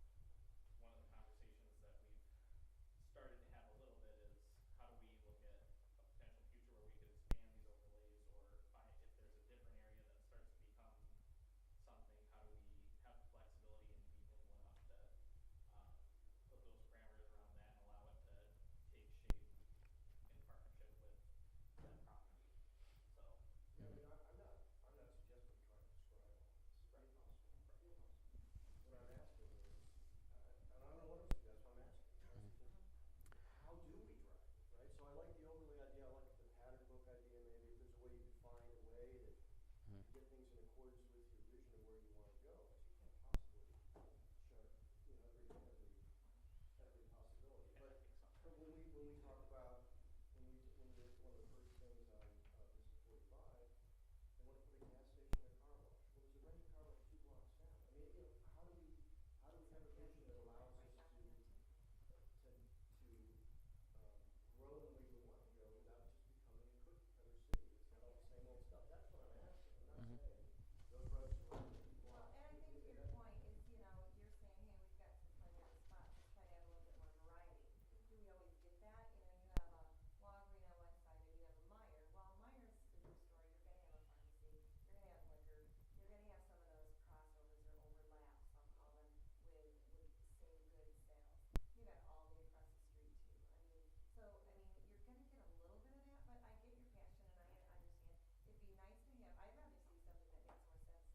I think one of the conversations that we've started to have a little bit is how do we look at a potential future where we could expand these overlays, or find if there's a different area that starts to become something, how do we have the flexibility and be nimble enough to put those parameters around that and allow it to take shape in partnership with that property. So Yeah, I mean, I'm not suggesting we try to describe all this. It's impossible. What I'm asking is, and I don't know what I'm suggesting, I'm asking. How do we drive it, right? So I like the overlay idea, I like the pattern book idea, maybe if there's a way you could find a way to get things in accordance with your vision of where you want to go. Because you can't possibly chart, every possibility. But when we talk about, one of the first things on Vista 45, they want to put a gas station and a car wash. Well, there's a rental car wash 2 blocks down. I mean, how do we have a vision that allows us to grow the way we want to go without just becoming a cookie cutter city that's got all the same old stuff? That's what I'm asking. I'm not saying go drugs around the block. Well, and I think to your point is, you're saying, hey, we've got some limited spots, let's try to have a little bit more variety. Do we always get that? You have a Walgreens on one side and you have a Meijer. Well, Meijers is a new store, you're gonna have a pharmacy, you're gonna have liquor, you're gonna have some of those crossovers or overlaps, I'll call them, with same good sales. You got Aldi across the street too. You're gonna get a little bit of that, but I get your passion and I understand. It'd be nice to have, I'd rather see something that makes more sense,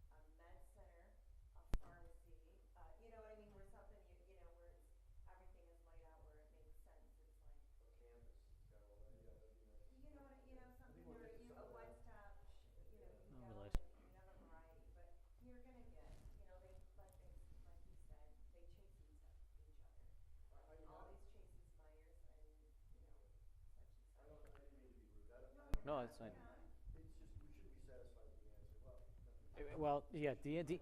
like a med center, a pharmacy, you know what I mean, where something where it's, everything is laid out where it makes sense. It's like, A campus, it's got all that, yeah, that'd be nice. something we'll where get you, a some of that. one-stop, you got all Overlays. that, you have a variety, but you're gonna get, they, like you said, they chase each other. All these chases Myers and, such and such. I didn't mean to be rude. No, it's fine. It's just, we shouldn't be satisfied with the answer. Well, yeah, the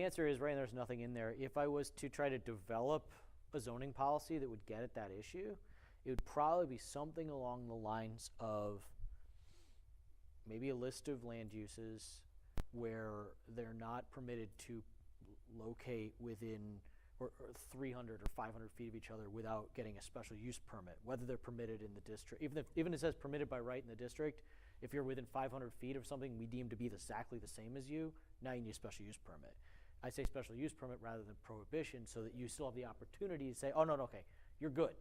answer is right, there's nothing in there. If I was to try to develop a zoning policy that would get at that issue, it would probably be something along the lines of maybe a list of land uses where they're not permitted to locate within or 300 or 500 feet of each other without getting a special use permit, whether they're permitted in the district. Even if it says permitted by right in the district, if you're within 500 feet of something we deem to be exactly the same as you, now you need a special use permit. I say special use permit rather than prohibition so that you still have the opportunity to say, oh, no, okay, you're good.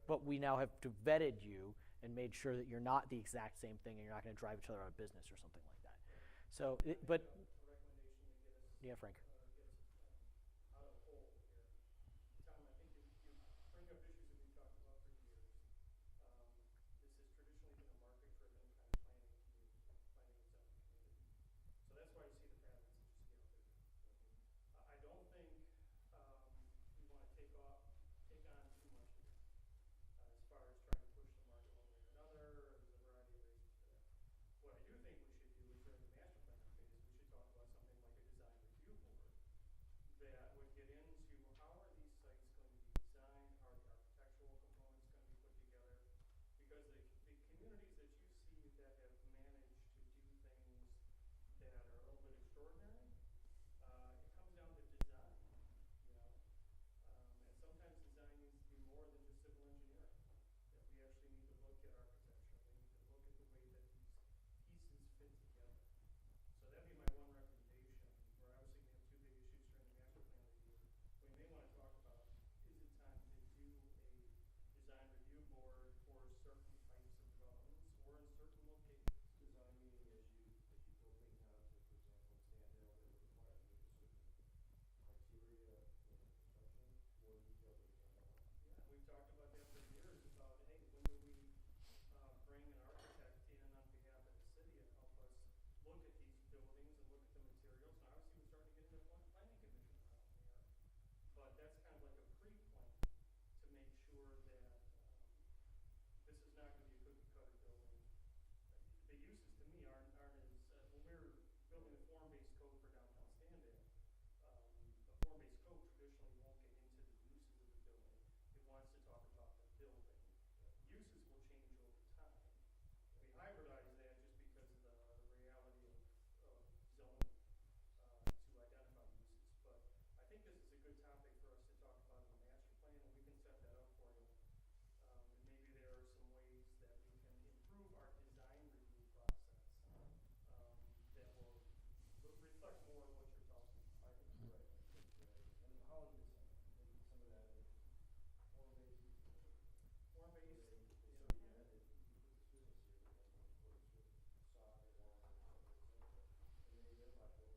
But we now have to vetted you and made sure that you're not the exact same thing and you're not going to drive each other out of business or something like that. So, but, A recommendation to get us, yeah, Frank. get us, out of the hole here. Tom, I think you bring up issues that we've talked about for years. This has traditionally been a market-driven kind of planning and zoning community. So that's why you see the patterns that you see out there. I don't think, we wanna take on too much here, as far as trying to push the market one way or another, or there's a variety of reasons for that. What I do think we should do is during the master plan phase, we should talk about something like a design review board that would get into how are these sites going to be designed, how are the architectural components going to be put together? Because the communities that you see that have managed to do things that are a little bit extraordinary, it comes down to design, you know? And sometimes design needs to be more than just civil engineering. That we actually need to look at architecture, we need to look at the way that these pieces fit together. So that'd be my one recommendation. We're obviously gonna have two big issues during the master plan review. We may wanna talk about, is it time to do a design review board for certain types of developments or in certain locations? Design meaning as you build things out, so for example, in Standale, they require to meet a certain criteria in construction, or do you be able to handle that? Yeah, we've talked about that for years, about, hey, when do we, bring an architect in on behalf of the city and help us look at these buildings and look at the materials? And obviously, we're starting to get into planning commission around there. But that's kind of like a pre-plan to make sure that, this is not gonna be a cookie cutter building. The uses to me aren't as, when we're building a form-based code for downtown Standale, a form-based code traditionally won't get into the uses of the building. It wants to talk about the building. Uses will change over time. We hybridize that just because of the reality of zoning, to identify uses. But I think this is a good topic for us to talk about in the master plan, and we can set that up for you. And maybe there are some ways that we can improve our design review process, that will reflect more of what you're talking about. I think you're right. And Holland did maybe some of that in form-based. Form-based, yeah. And they have the feel they want to. I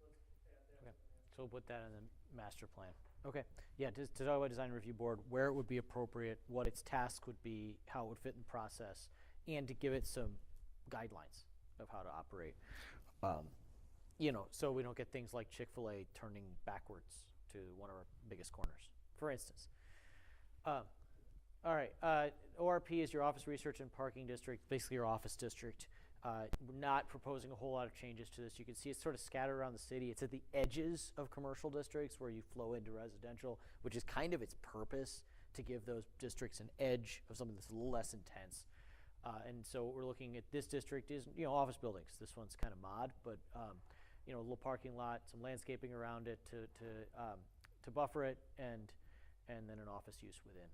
mean, it's beautiful. So we'll put that in the master plan. Okay, yeah, to talk about design review board, where it would be appropriate, what its task would be, how it would fit in the process, and to give it some guidelines of how to operate. You know, so we don't get things like Chick-fil-A turning backwards to one of our biggest corners, for instance. All right, ORP is your office research and parking district, basically your office district. We're not proposing a whole lot of changes to this. You can see it's sort of scattered around the city. It's at the edges of commercial districts where you flow into residential, which is kind of its purpose, to give those districts an edge of something that's a little less intense. And so what we're looking at this district is, you know, office buildings. This one's kind of mod, but you know, a little parking lot, some landscaping around it to buffer it, and then an office use within.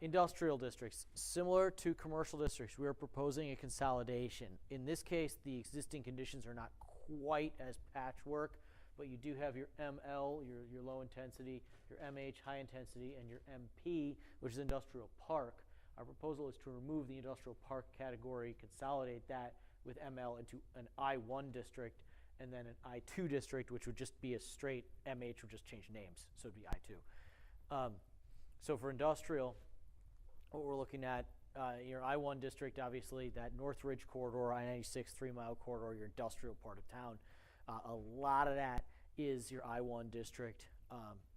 Industrial districts, similar to commercial districts, we are proposing a consolidation. In this case, the existing conditions are not quite as patchwork, but you do have your ML, your low intensity, your MH, high intensity, and your MP, which is industrial park. Our proposal is to remove the industrial park category, consolidate that with ML into an I1 district, and then an I2 district, which would just be a straight MH, would just change names, so it'd be I2. So for industrial, what we're looking at, your I1 district, obviously, that North Ridge corridor, I-96 3-mile corridor, your industrial part of town. A lot of that is your I1 district,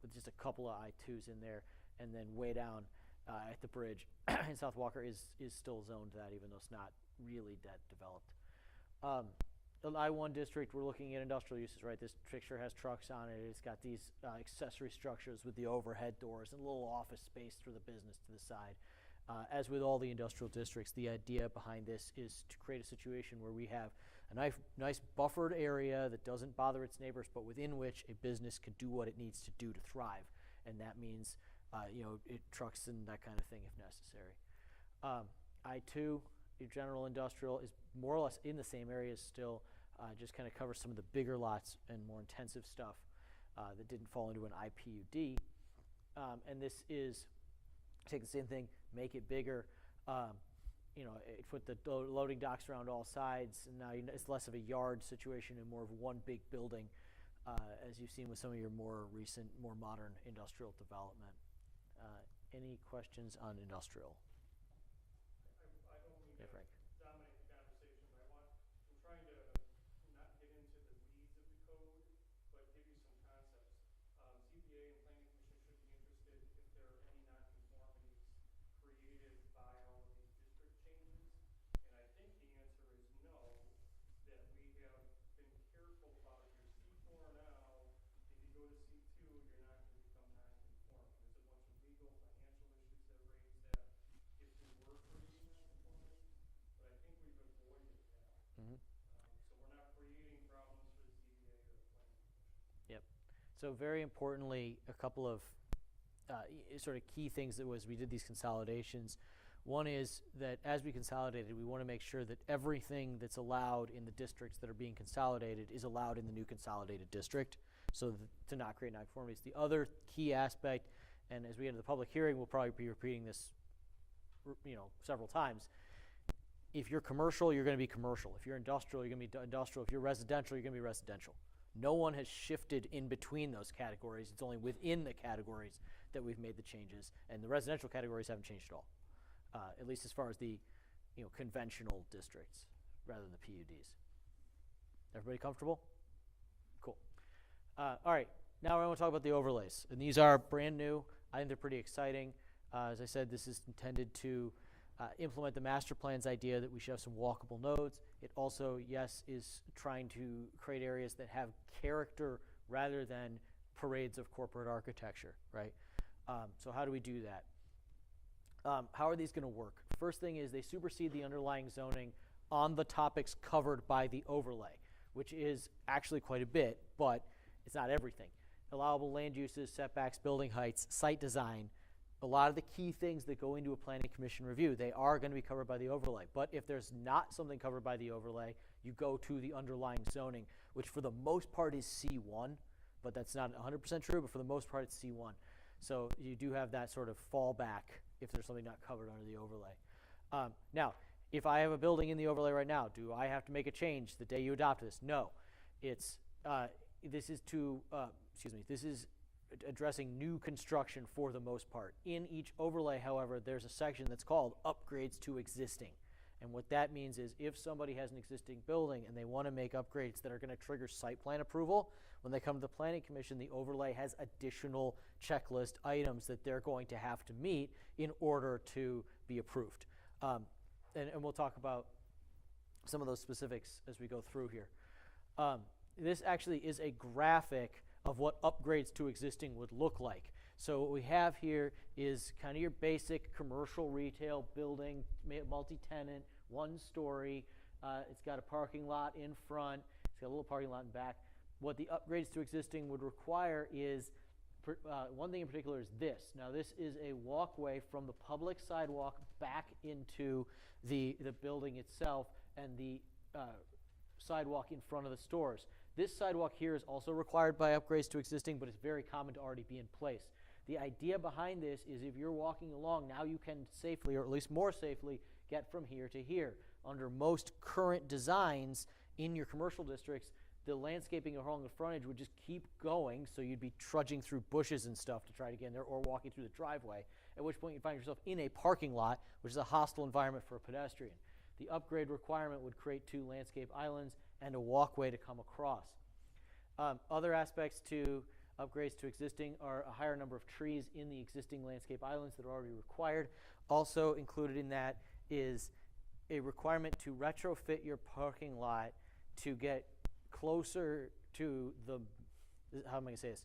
with just a couple of I2s in there, and then way down at the bridge in South Walker is still zoned to that, even though it's not really that developed. The I1 district, we're looking at industrial uses, right? This picture has trucks on it. It's got these accessory structures with the overhead doors and a little office space for the business to the side. As with all the industrial districts, the idea behind this is to create a situation where we have a nice buffered area that doesn't bother its neighbors, but within which a business can do what it needs to do to thrive. And that means, trucks and that kind of thing if necessary. I-2, your general industrial, is more or less in the same areas still, just kind of covers some of the bigger lots and more intensive stuff that didn't fall into an IPUD. And this is, take the same thing, make it bigger, it put the loading docks around all sides, and now it's less of a yard situation and more of one big building, as you've seen with some of your more recent, more modern industrial development. Any questions on industrial? I don't mean Yeah, to Frank. dominate the conversation, but I'm trying to not get into the weeds of the code, but give you some concepts. ZBA and Planning Commission should be interested if there are any nonconformities created by all of these district changes. And I think the answer is no, that we have been careful about your C4 now. If you go to C2, you're not going to become nonconforming. There's a bunch of legal, financial issues that raise that if we were creating nonconformities, but I think we've avoided that. Mm-hmm. So we're not creating problems for the ZBA or the Planning Commission. Yep. So very importantly, a couple of sort of key things that was we did these consolidations. One is that as we consolidated, we want to make sure that everything that's allowed in the districts that are being consolidated is allowed in the new consolidated district, so to not create nonconformities. The other key aspect, and as we get into the public hearing, we'll probably be repeating this, several times. If you're commercial, you're going to be commercial. If you're industrial, you're going to be industrial. If you're residential, you're going to be residential. No one has shifted in between those categories. It's only within the categories that we've made the changes, and the residential categories haven't changed at all, at least as far as the conventional districts rather than the PUDs. Everybody comfortable? Cool. All right, now I want to talk about the overlays, and these are brand new. I think they're pretty exciting. As I said, this is intended to implement the master plan's idea that we should have some walkable nodes. It also, yes, is trying to create areas that have character rather than parades of corporate architecture, right? So how do we do that? How are these going to work? First thing is they supersede the underlying zoning on the topics covered by the overlay, which is actually quite a bit, but it's not everything. Allowable land uses, setbacks, building heights, site design, a lot of the key things that go into a planning commission review, they are going to be covered by the overlay. But if there's not something covered by the overlay, you go to the underlying zoning, which for the most part is C1, but that's not 100% true, but for the most part it's C1. So you do have that sort of fallback if there's something not covered under the overlay. Now, if I have a building in the overlay right now, do I have to make a change the day you adopt this? No. It's this is addressing new construction for the most part. In each overlay, however, there's a section that's called upgrades to existing. And what that means is if somebody has an existing building and they want to make upgrades that are going to trigger site plan approval, when they come to the Planning Commission, the overlay has additional checklist items that they're going to have to meet in order to be approved. And we'll talk about some of those specifics as we go through here. This actually is a graphic of what upgrades to existing would look like. So what we have here is kind of your basic commercial retail building, multi-tenant, one story. It's got a parking lot in front. It's got a little parking lot in back. What the upgrades to existing would require is, one thing in particular is this. Now this is a walkway from the public sidewalk back into the building itself and the sidewalk in front of the stores. This sidewalk here is also required by upgrades to existing, but it's very common to already be in place. The idea behind this is if you're walking along, now you can safely, or at least more safely, get from here to here. Under most current designs in your commercial districts, the landscaping along the frontage would just keep going, so you'd be trudging through bushes and stuff to try to get in there, or walking through the driveway, at which point you'd find yourself in a parking lot, which is a hostile environment for a pedestrian. The upgrade requirement would create 2 landscape islands and a walkway to come across. Other aspects to upgrades to existing are a higher number of trees in the existing landscape islands that are already required. Also included in that is a requirement to retrofit your parking lot to get closer to the, how am I going to say this?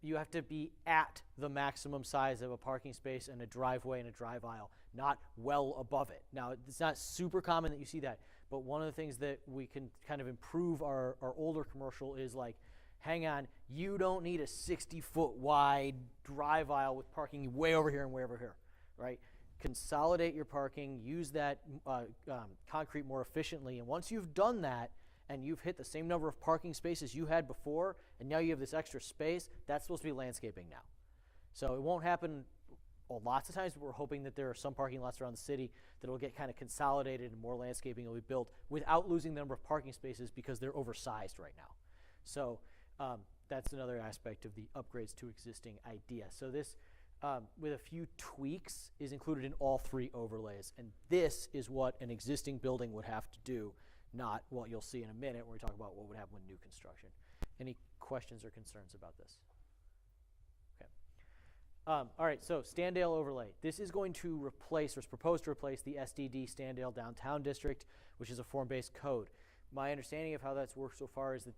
You have to be at the maximum size of a parking space and a driveway and a drive aisle, not well above it. Now, it's not super common that you see that, but one of the things that we can kind of improve our older commercial is like, hang on, you don't need a 60-foot wide drive aisle with parking way over here and way over here, right? Consolidate your parking, use that concrete more efficiently, and once you've done that, and you've hit the same number of parking spaces you had before, and now you have this extra space, that's supposed to be landscaping now. So it won't happen lots of times, but we're hoping that there are some parking lots around the city that will get kind of consolidated and more landscaping will be built without losing the number of parking spaces because they're oversized right now. So that's another aspect of the upgrades to existing idea. So this, with a few tweaks, is included in all 3 overlays, and this is what an existing building would have to do, not what you'll see in a minute when we talk about what would happen with new construction. Any questions or concerns about this? Okay. All right, so Standale overlay. This is going to replace, or is proposed to replace, the SDD Standale Downtown District, which is a form-based code. My understanding of how that's worked so far is that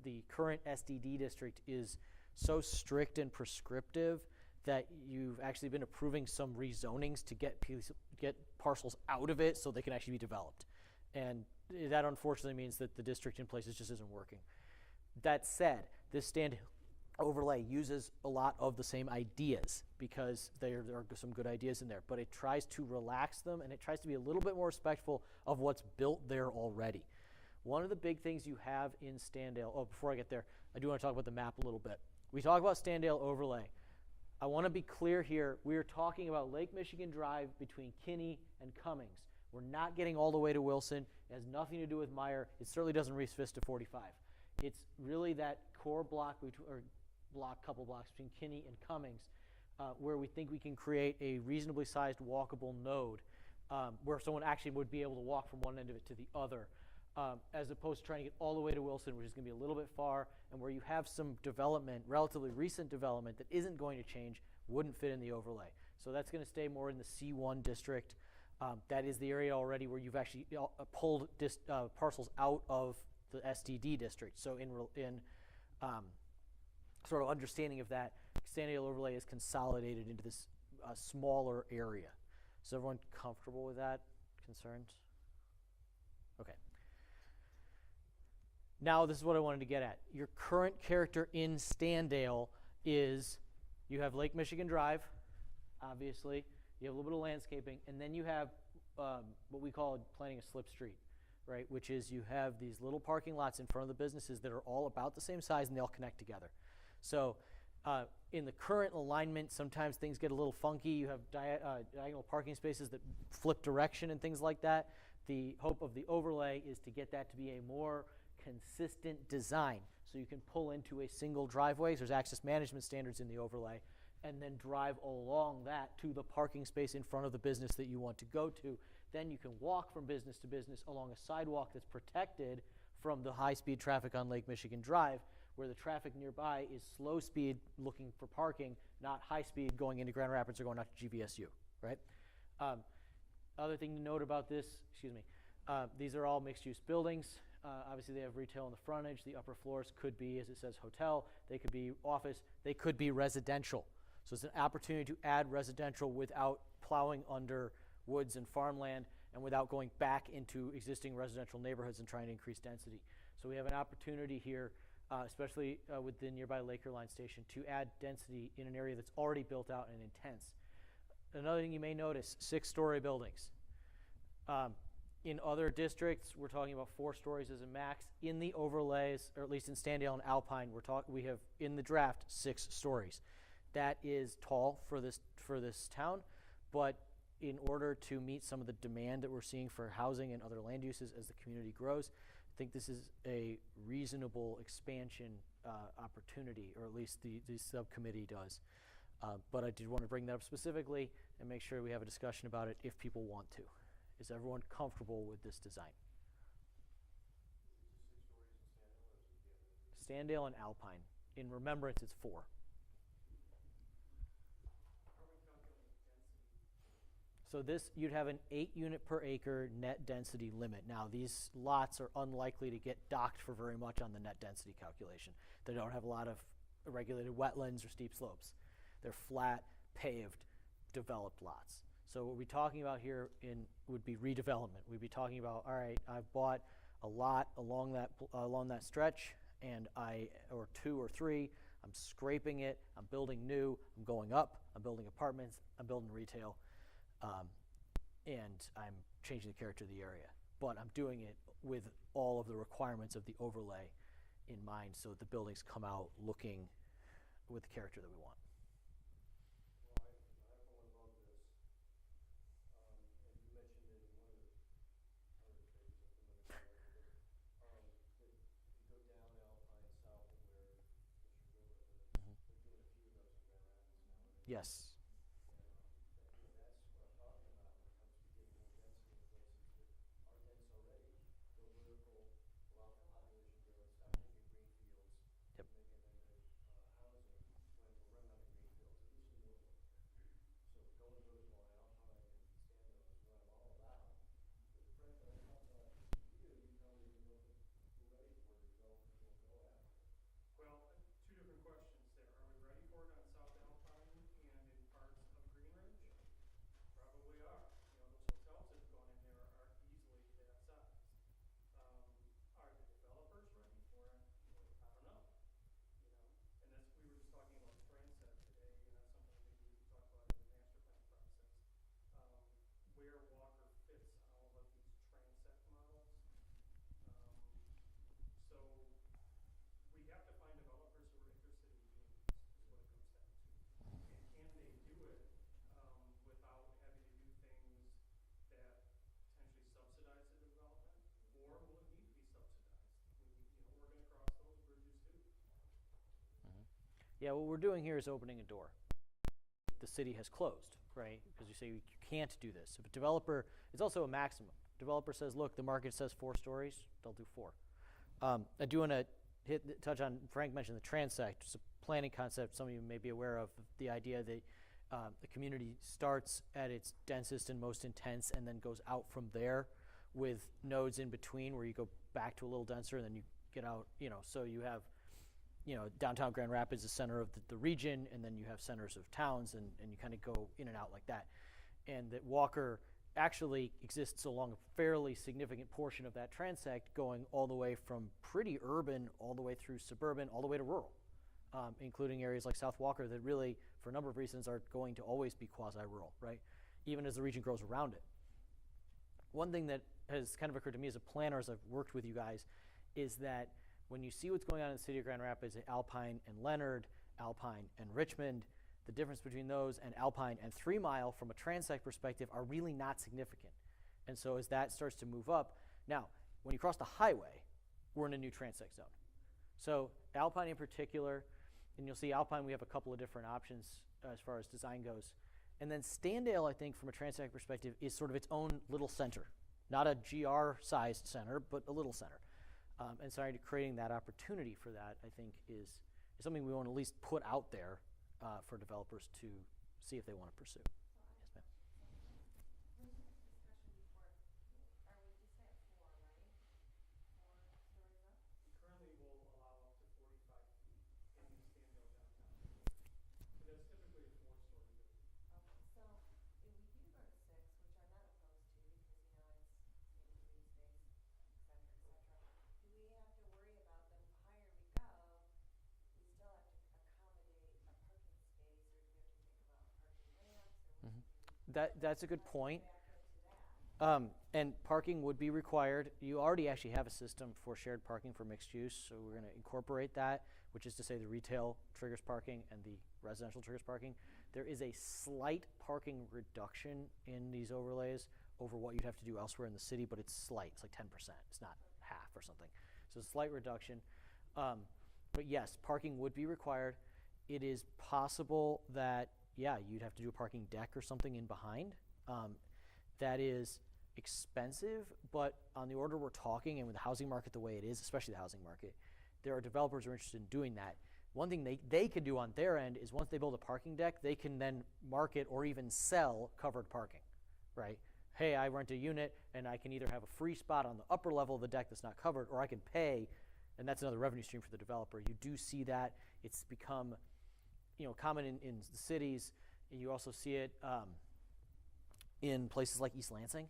the current SDD district is so strict and prescriptive that you've actually been approving some rezonings to get parcels out of it so they can actually be developed. And that unfortunately means that the district in places just isn't working. That said, this stand overlay uses a lot of the same ideas because there are some good ideas in there, but it tries to relax them and it tries to be a little bit more respectful of what's built there already. One of the big things you have in Standale, before I get there, I do want to talk about the map a little bit. We talk about Standale overlay. I want to be clear here, we are talking about Lake Michigan Drive between Kinney and Cummings. We're not getting all the way to Wilson. It has nothing to do with Meyer. It certainly doesn't reach Vista 45. It's really that core block, couple blocks between Kinney and Cummings, where we think we can create a reasonably sized walkable node where someone actually would be able to walk from one end of it to the other, as opposed to trying to get all the way to Wilson, which is going to be a little bit far, and where you have some development, relatively recent development, that isn't going to change, wouldn't fit in the overlay. So that's going to stay more in the C1 district. That is the area already where you've actually pulled parcels out of the SDD district. So in sort of understanding of that, Standale overlay is consolidated into this smaller area. Is everyone comfortable with that? Concerned? Okay. Now this is what I wanted to get at. Your current character in Standale is you have Lake Michigan Drive, obviously. You have a little bit of landscaping, and then you have what we call planting a slip street, right? Which is you have these little parking lots in front of the businesses that are all about the same size and they all connect together. So in the current alignment, sometimes things get a little funky. You have diagonal parking spaces that flip direction and things like that. The hope of the overlay is to get that to be a more consistent design. So you can pull into a single driveway. There's access management standards in the overlay, and then drive along that to the parking space in front of the business that you want to go to. Then you can walk from business to business along a sidewalk that's protected from the high-speed traffic on Lake Michigan Drive, where the traffic nearby is slow speed looking for parking, not high speed going into Grand Rapids or going out to GVSU, right? Other thing to note about this, these are all mixed-use buildings. Obviously, they have retail on the frontage. The upper floors could be, as it says, hotel. They could be office. They could be residential. So it's an opportunity to add residential without plowing under woods and farmland and without going back into existing residential neighborhoods and trying to increase density. So we have an opportunity here, especially with the nearby Laker Line station, to add density in an area that's already built out and intense. Another thing you may notice, 6-story buildings. In other districts, we're talking about 4 stories as a max. In the overlays, or at least in Standale and Alpine, we have in the draft 6 stories. That is tall for this town, but in order to meet some of the demand that we're seeing for housing and other land uses as the community grows, I think this is a reasonable expansion opportunity, or at least the subcommittee does. But I did want to bring that up specifically and make sure we have a discussion about it if people want to. Is everyone comfortable with this design? Standale and Alpine. In remembrance, it's 4. So this, you'd have an 8 unit per acre net density limit. Now, these lots are unlikely to get docked for very much on the net density calculation. They don't have a lot of regulated wetlands or steep slopes. They're flat, paved, developed lots. So what we're talking about here would be redevelopment. We'd be talking about, all right, I've bought a lot along that stretch, and or 2 or 3, I'm scraping it, I'm building new, I'm going up, I'm building apartments, I'm building retail, and I'm changing the character of the area. But I'm doing it with all of the requirements of the overlay in mind, so that the buildings come out looking with the character that we want. Well, I for one love this. And you mentioned in one of the pages, I'm familiar with it, that you go down Alpine South of where Mr. Gilbert lives. They're doing a few of those in Grand Rapids nowadays. Yes. And that's what I'm talking about when it comes to getting more density in places that are dense already. Go vertical, allow for population growth, stop making green fields, Yep. making them housing when we're running out of green fields, at least in Woodland. So going vertical on Alpine and Stanhill is what I'm all about. But frankly, I'm not you tell me if we're ready for the development we'll go after. Well, two different questions there. Are we ready for it on South Alpine and in parts of Green Ridge? Probably are. You know, those hotels that have gone in there are easily that size. Are the developers ready for it? I don't know. You know, and that's, we were just talking about Transect today, and that's something maybe we could talk about in the master plan process. Where Walker fits on all of these Transect models. So we have to find developers who are interested in doing this, is what it comes down to. And can they do it without having to do things that potentially subsidize the development? Or will it need to be subsidized? We're going to cross those bridges too. Yeah, what we're doing here is opening a door. The city has closed, right? Because you say you can't do this. If a developer, it's also a maximum. Developer says, look, the market says 4 stories, they'll do 4. I do want to touch on, Frank mentioned the transect. It's a planning concept some of you may be aware of, the idea that the community starts at its densest and most intense and then goes out from there with nodes in between where you go back to a little denser and then you get out, so you have, downtown Grand Rapids, the center of the region, and then you have centers of towns, and you kind of go in and out like that. And that Walker actually exists along a fairly significant portion of that transect, going all the way from pretty urban, all the way through suburban, all the way to rural, including areas like South Walker that really, for a number of reasons, are going to always be quasi-rural, right? Even as the region grows around it. One thing that has kind of occurred to me as a planner, as I've worked with you guys, is that when you see what's going on in the city of Grand Rapids at Alpine and Leonard, Alpine and Richmond, the difference between those and Alpine and 3 Mile from a transect perspective are really not significant. And so as that starts to move up, now, when you cross the highway, we're in a new transect zone. So Alpine in particular, and you'll see Alpine, we have a couple of different options as far as design goes. And then Standale, I think, from a transect perspective, is sort of its own little center. Not a GR-sized center, but a little center. And so creating that opportunity for that, I think, is something we want to at least put out there for developers to see if they want to pursue. Yes, ma'am. We had a discussion before, are we just at 4, right? 4 stories up? Currently will allow up to 45 feet in Stanhill downtown. So that's typically a 4-story building. Okay, so if we do go to 6, which I'm not opposed to, because, it's maybe green space, et cetera, do we have to worry about the higher we go, we still have to accommodate a parking space, or do we have to think about parking ramps, or what to do? That's a good point. Back up to that. And parking would be required. You already actually have a system for shared parking for mixed use, so we're going to incorporate that, which is to say the retail triggers parking and the residential triggers parking. There is a slight parking reduction in these overlays over what you'd have to do elsewhere in the city, but it's slight. It's like 10%. It's not half or something. So a slight reduction. But yes, parking would be required. It is possible that, you'd have to do a parking deck or something in behind. That is expensive, but on the order we're talking, and with the housing market the way it is, especially the housing market, there are developers who are interested in doing that. One thing they could do on their end is once they build a parking deck, they can then market or even sell covered parking, right? Hey, I rent a unit, and I can either have a free spot on the upper level of the deck that's not covered, or I can pay, and that's another revenue stream for the developer. You do see that It's become, common in the cities. You also see it in places like East Lansing,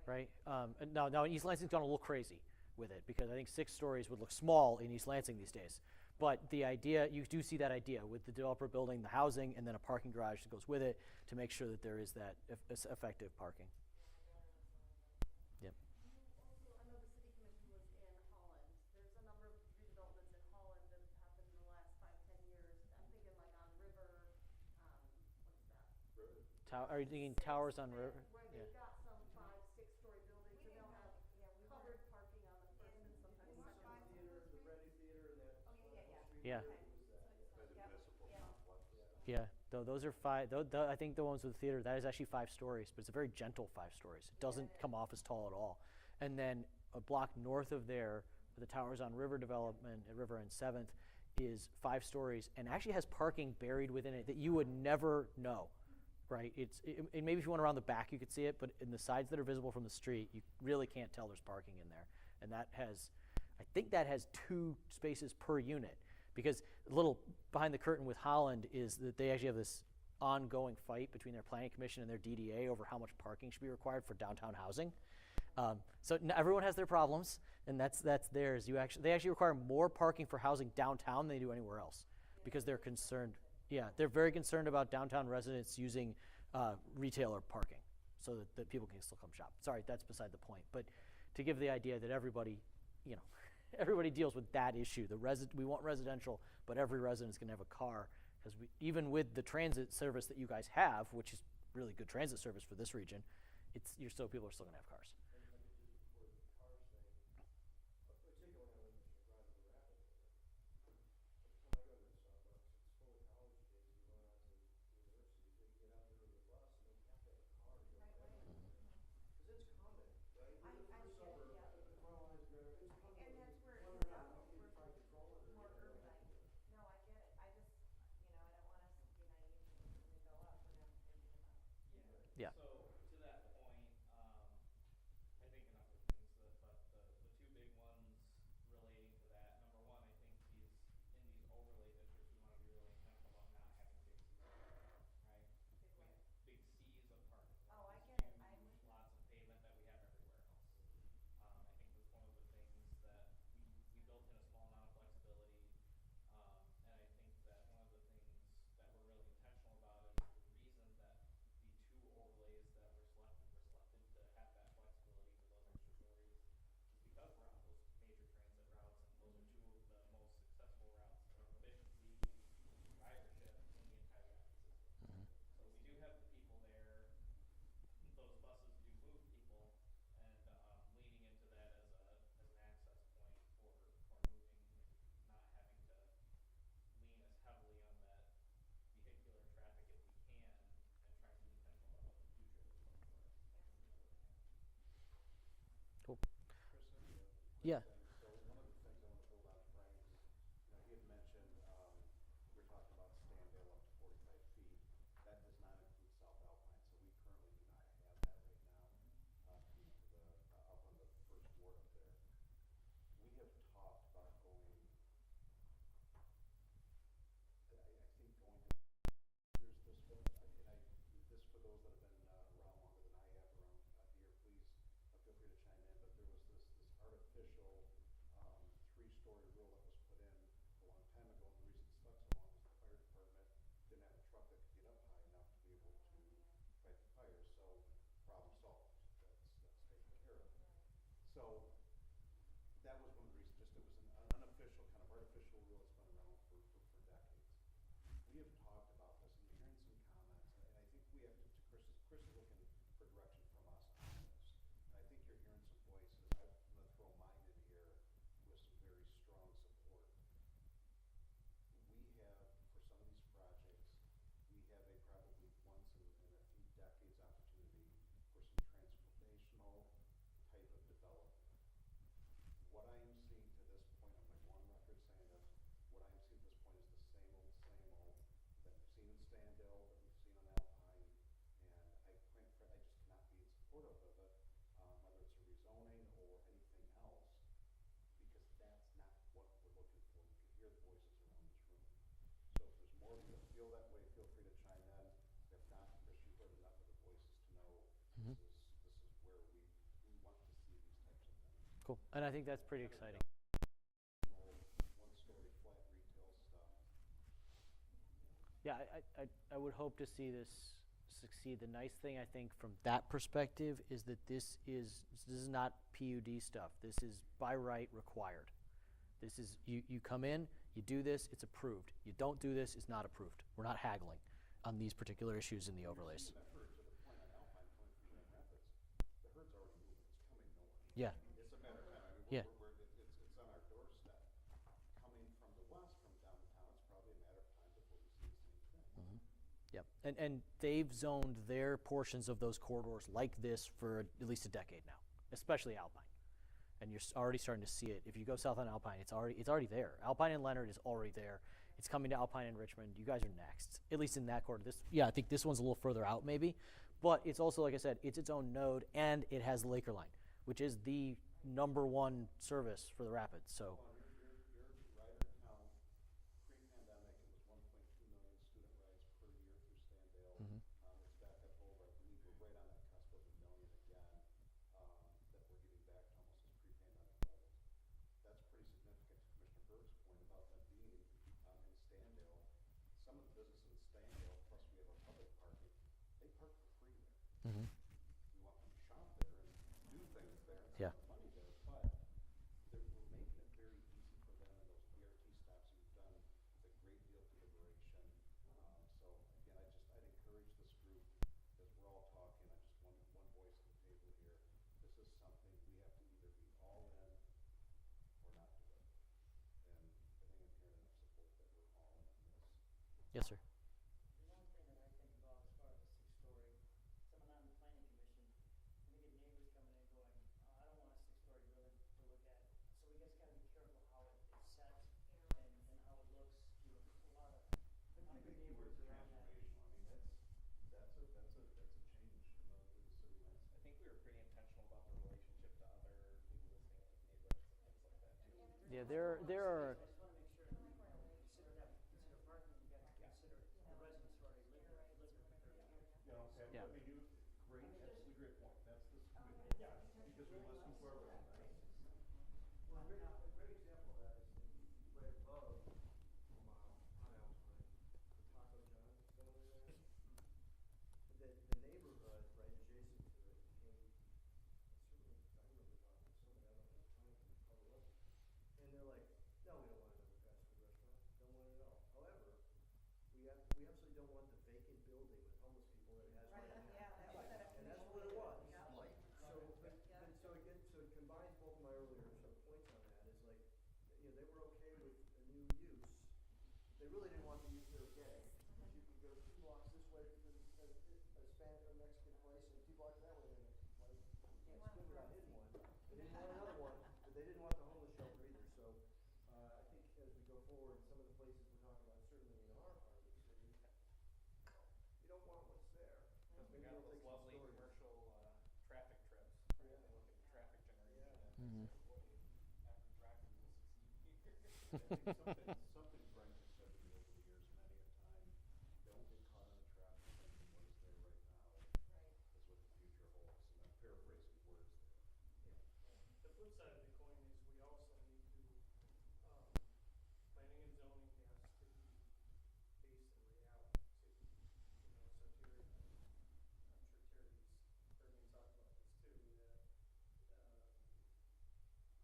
right? And now East Lansing's gone a little crazy with it because I think 6 stories would look small in East Lansing these days. But the idea, you do see that idea with the developer building the housing and then a parking garage that goes with it to make sure that there is that effective parking. Yep. Also, I know the city commission was in Holland. There's a number of redevelopments in Holland that have happened in the last 5-10 years. I'm thinking like on River, what is that? Are you thinking towers on river? Where they've got some 5-6-story buildings and they'll have covered parking on the first and sometimes second. Theater, the Ready Theater, and that. Yeah. Yeah. Yeah, those are 5. I think the ones with the theater, that is actually 5 stories, but it's a very gentle 5 stories. It doesn't come off as tall at all. And then a block north of there, the Towers on River development at River and 7th, is 5 stories and actually has parking buried within it that you would never know, right? And maybe if you went around the back, you could see it, but in the sides that are visible from the street, you really can't tell there's parking in there. And I think that has 2 spaces per unit. Because a little behind the curtain with Holland is that they actually have this ongoing fight between their planning commission and their DDA over how much parking should be required for downtown housing. So everyone has their problems, and that's theirs. They actually require more parking for housing downtown than they do anywhere else, because they're concerned. Yeah, they're very concerned about downtown residents using retailer parking, so that people can still come shop. Sorry, that's beside the point. But to give the idea that everybody, everybody deals with that issue. We want residential, but every resident's going to have a car, because even with the transit service that you guys have, which is really good transit service for this region, people are still going to have cars. Yeah. So to that point, I think a number of things, but the 2 big ones relating to that. Number one, I think in these overlay districts, we want to be really intentional about not having big seas, right? Big seas of parking. Oh, I These get it. huge lots of pavement that we have everywhere else. I think that's one of the things that we built in a small amount of flexibility. And I think that one of the things that we're really intentional about is the reason that the 2 overlays that were selected to have that flexibility for those extra stories is because we're on those major transit routes, and those are 2 of the most successful routes of efficiency and ridership in the entire Rapid system. So we do have the people there. Those buses do move people, and leaning into that as an access point for moving and not having to lean as heavily on that vehicular traffic if we can, and trying to be intentional about what the future looks like for us. Cool. Chris, Yeah. so one of the things I want to build on Frank's, he had mentioned, we were talking about Standale up to 45 feet. That does not include South Alpine, so we currently do not have that right now, up on the first ward up there. We have talked about going, I think going to, there's this been, this for those that have been around longer than I have around here, please feel free to chime in, but there was this artificial 3-story rule that was put in a long time ago, and the reason it stuck so long is the fire department didn't have a truck that could get up high enough to be able to fight the fire, so problem solved. That's taken care of. So that was one of the reasons, it was an unofficial, kind of artificial rule that's been around for decades. We have talked about this, and you're hearing some comments, and I think we have to, Chris is looking for direction from us on this. And I think you're hearing some voices. I'm going to throw mine in here with some very strong support. We have, for some of these projects, we have a probably once in a few decades opportunity for some transformational type of development. What I am seeing to this point, I'm going to go on record saying this, Cool. And I think that's pretty exciting. One-story flat retail stuff. Yeah, I would hope to see this succeed. The nice thing, I think, from that perspective is that this is not PUD stuff. This is by right required. This is, you come in, you do this, it's approved. You don't do this, it's not approved. We're not haggling on these particular issues in the overlays. That herd to the point on Alpine coming from Grand Rapids, the herd's already moving, it's coming nowhere. Yeah. It's a matter of time. I mean, Yeah. it's on our doorstep. Coming from the west, from downtown, it's probably a matter of time before we see the same thing. Yep. And they've zoned their portions of those corridors like this for at least a decade now, especially Alpine. And you're already starting to see it. If you go south on Alpine, it's already there. Alpine and Leonard is already there. It's coming to Alpine and Richmond. You guys are next, at least in that corridor. I think this one's a little further out maybe, but it's also, like I said, it's its own node, and it has the Laker line, which is the #1 service for the Rapids. So. Well, your rider count pre-pandemic, it was 1.2 million student rides per year through Standale. It's back up over, I believe we're right on that cusp of 1 million again, that we're getting back to almost as pre-pandemic levels. That's pretty significant to Commissioner Berg's point about them being in Standale. Some of the businesses in Standale, plus we have our public parking, they park for free there. We want them to shop there and do things there and Yeah. spend money there, but we're making it very easy for them, and those BRT stops you've done with a great deal of deliberation. So again, I'd encourage this group, as we're all talking, I just one voice at the table here. This is something we have to either be all in or not do it. And I think I'm hearing enough support that we're all in on this. Yes, sir. The one thing that I think about as far as the 6-story, someone on the planning commission, and they get neighbors coming in going, oh, I don't want a 6-story building to look at. So we just gotta be careful how it's set and how it looks. You know, there's a lot of good neighbors around that. Transformational, I mean, that's a change in the city landscape. I think we were pretty intentional about the relationship to other existing neighborhoods and things like that too. Yeah, there are. I just wanna make sure that we consider that, we consider parking, we gotta consider the residents who already live there for 30 years. Yeah. I mean, great, absolutely great point. That's this, yeah, because we listen to our residents. Well, a great example of that is right above, on Alpine, the Taco John, over there. The neighborhood right adjacent to it came, certainly, I remember talking to somebody, I don't know, probably wasn't. And they're like, no, we don't want another fast food restaurant, don't want it at all. However, we absolutely don't want the vacant building with homeless people that it has right now. And that's what it was. So it combines both my earlier sort of points on that, is like, you know, they were okay with a new use. They really didn't want the use they were getting. You could go 2 blocks this way to a Spanish or Mexican place, and 2 blocks that way to a Mexican place. You can't spin without hitting one. They didn't want another one, but they didn't want the homeless shelter either. So, I think as we go forward, some of the places we're talking about, certainly in our part of the city, you don't want what's there. We Maybe got we'll those take some lovely stories. commercial traffic trips, right? Yeah. They look at the traffic generation Yeah. and Mhm. hopefully after traffic will succeed here. I think something Frank has said to me over the years many a time, don't get caught on the traffic thinking what is there right now is what the future holds. And I'm paraphrasing words there. The flip side of the coin is we also need to, planning and zoning has to be based in reality too. You know, so Terry, I'm sure Terry's heard me talk about this too, that,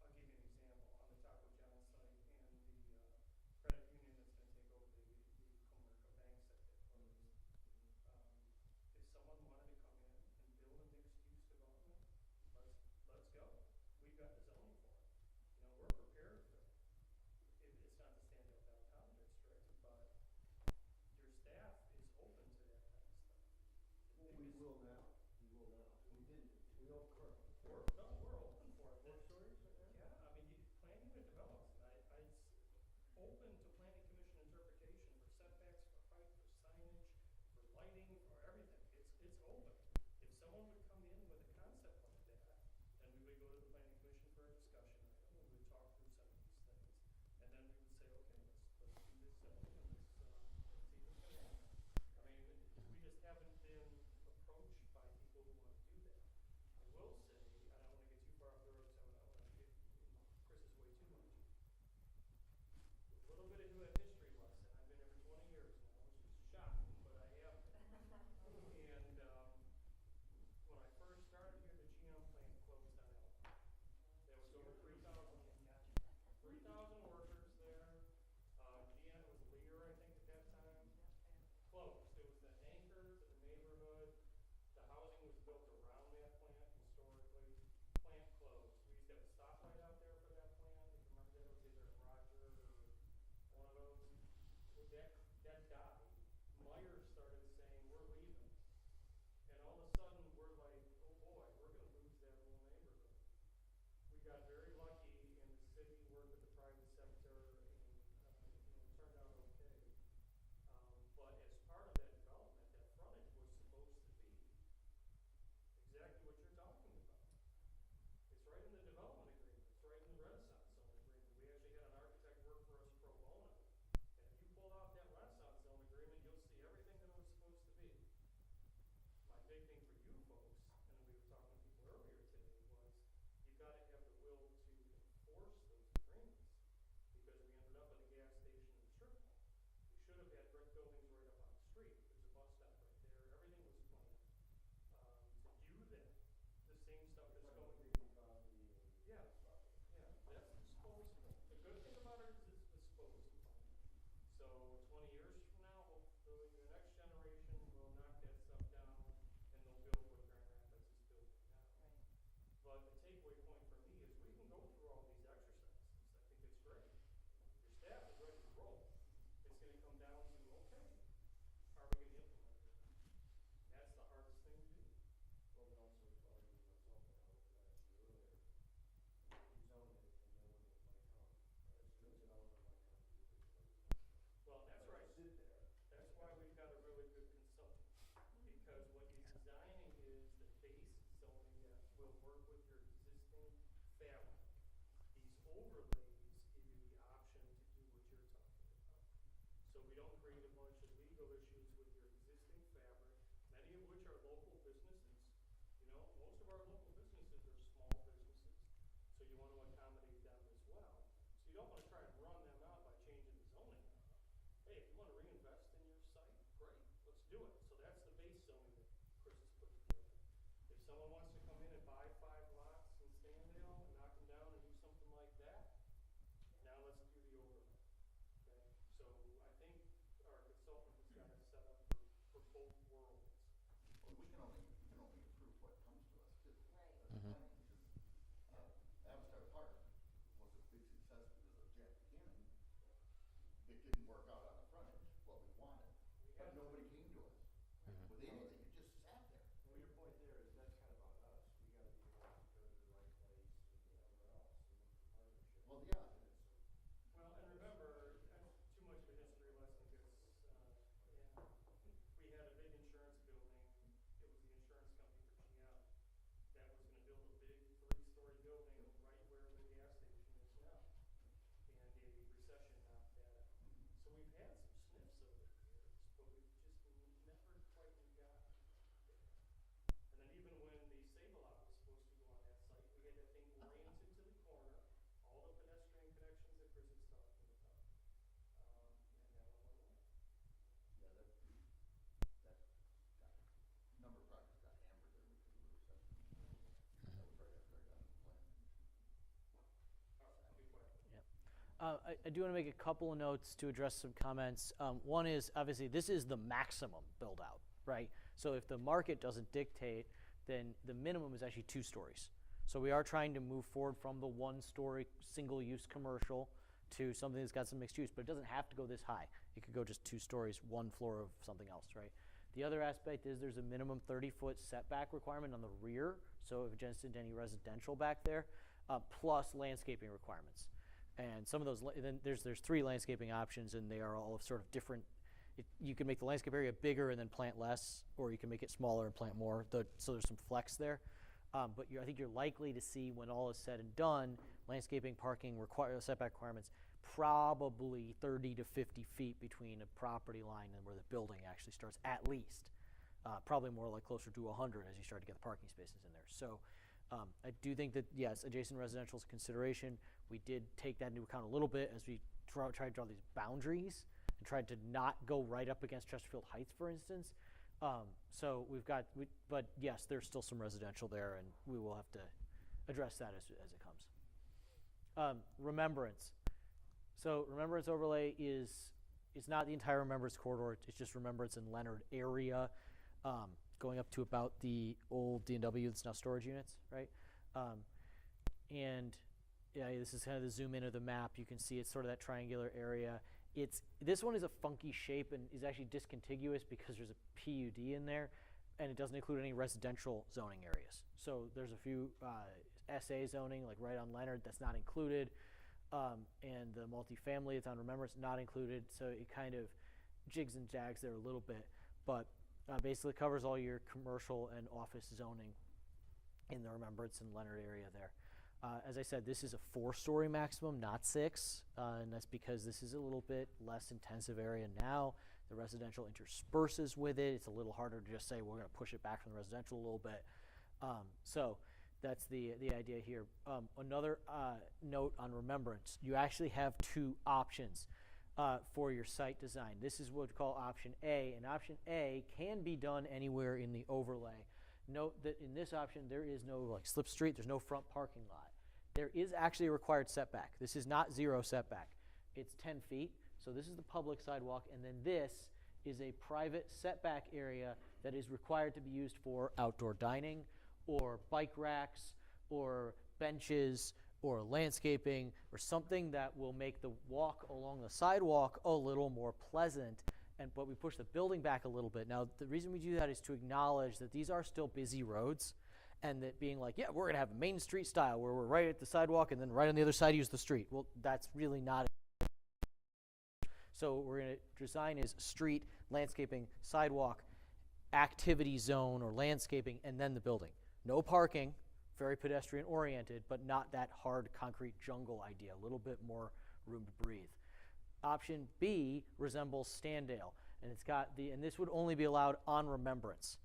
I'll give you an example, on the Taco John site and the credit union that died, Myers started saying, we're leaving. And all of a sudden, we're like, oh boy, we're gonna lose that whole neighborhood. We got very lucky and the city worked with the private sector and, it turned out okay. But as part of that development, that frontage was supposed to be exactly what you're talking about. It's right in the development agreement, it's right in the Renaissance Zone agreement. We actually had an architect work for us pro bono. And if you pull out that Renaissance Zone agreement, you'll see everything that it was supposed to be. My big thing for you folks, and we were talking to people earlier today, was you gotta have the will to enforce those agreements. Because we ended up at a gas station and strip mall. We should have had brick buildings right up on the street. There's a bus stop right there. Everything was planned to do that. The same stuff that's going. Yeah, yeah, that's disposable. The good thing about it is it's disposable. So 20 years from now, hopefully the next generation will knock that stuff down and they'll build what Grand Rapids is building now. But the takeaway point for me is we can go through all these exercises. I think it's great. Your staff is ready to roll. It's gonna come down to, okay, how are we gonna implement it? That's the hardest thing to do. Well, but also following myself and how I asked you earlier, you zone it and no one might come. As good as developer might come to do it. Well, that's right. Sit there. That's why we've got a really good consultant, because what he's designing is the base zoning that will work with your existing fabric. These overlays give you the option to do what you're talking about. So we don't create a bunch of legal issues with your existing fabric, many of which are local businesses. Most of our local businesses are small businesses, so you want to accommodate them as well. So you don't want to try and run them out by changing the zoning. Hey, if you want to reinvest in your site, great, let's do it. So that's the base zoning that Chris has put together. If someone wants to come in and buy 5 lots in Standale and knock them down and do something like that, now let's do the overlay. Okay? So I think our consultant has got it set up for both worlds. Well, we can only approve what comes to us too. Right. As a planning commission. Avatar Park was a big success because of Jack Buchanan. It didn't work out on the frontage, what we wanted, but nobody came to us with anything, it just sat there. Well, your point there is that's kind of on us. We gotta be able to go to the right place and whatever else and look for partnership. Well, yeah. Well, and remember, that's too much of a history lesson because we had a big insurance building. It was the insurance company for GM that was going to build a big 3-story building right where the gas station is now. And a recession knocked that out. So we've had some sniffs over the years, but we've just never quite got there. And then even when the Save-A-Lot was supposed to go on that site, we had that thing oriented to the corner, all the pedestrian connections that Chris is talking about. And that one went away. Yeah, that number of projects got hammered there because of the recession. That was right after I got on the plan. All right, I'll be quiet. I do want to make a couple of notes to address some comments. One is, obviously, this is the maximum build-out, right? So if the market doesn't dictate, then the minimum is actually 2 stories. So we are trying to move forward from the 1-story single-use commercial to something that's got some mixed use, but it doesn't have to go this high. It could go just 2 stories, 1 floor of something else, right? The other aspect is there's a minimum 30-foot setback requirement on the rear, so if it's into any residential back there, plus landscaping requirements. And some of those, then there's 3 landscaping options, and they are all of sort of different. You can make the landscape area bigger and then plant less, or you can make it smaller and plant more. So there's some flex there. But I think you're likely to see, when all is said and done, landscaping, parking, setback requirements, probably 30 to 50 feet between a property line and where the building actually starts, at least. Probably more like closer to 100 as you start to get the parking spaces in there. So I do think that, yes, adjacent residential is a consideration. We did take that into account a little bit as we tried to draw these boundaries and tried to not go right up against Chesterfield Heights, for instance. So we've got, but yes, there's still some residential there, and we will have to address that as it comes. Remembrance. So remembrance overlay is not the entire remembrance corridor. It's just remembrance in Leonard area, going up to about the old D&W that's now storage units, right? And yeah, this is kind of the zoom in of the map. You can see it's sort of that triangular area. This one is a funky shape and is actually discontiguous because there's a PUD in there, and it doesn't include any residential zoning areas. So there's a few SA zoning, like right on Leonard, that's not included, and the multifamily that's on Remembrance not included. So it kind of jigs and jags there a little bit, but basically covers all your commercial and office zoning in the Remembrance and Leonard area there. As I said, this is a 4-story maximum, not 6, and that's because this is a little bit less intensive area now. The residential intersperses with it. It's a little harder to just say we're going to push it back from the residential a little bit. So that's the idea here. Another note on Remembrance, you actually have 2 options for your site design. This is what we call option A, and option A can be done anywhere in the overlay. Note that in this option, there is no like slip street, there's no front parking lot. There is actually a required setback. This is not 0 setback. It's 10 feet, so this is the public sidewalk, and then this is a private setback area that is required to be used for outdoor dining or bike racks or benches or landscaping or something that will make the walk along the sidewalk a little more pleasant. But we push the building back a little bit. Now, the reason we do that is to acknowledge that these are still busy roads, and that being like, yeah, we're going to have a Main Street style where we're right at the sidewalk and then right on the other side use the street. Well, that's really not it. So what we're going to design is street, landscaping, sidewalk, activity zone or landscaping, and then the building. No parking, very pedestrian oriented, but not that hard concrete jungle idea, a little bit more room to breathe. Option B resembles Standale, and it's got and this would only be allowed on Remembrance.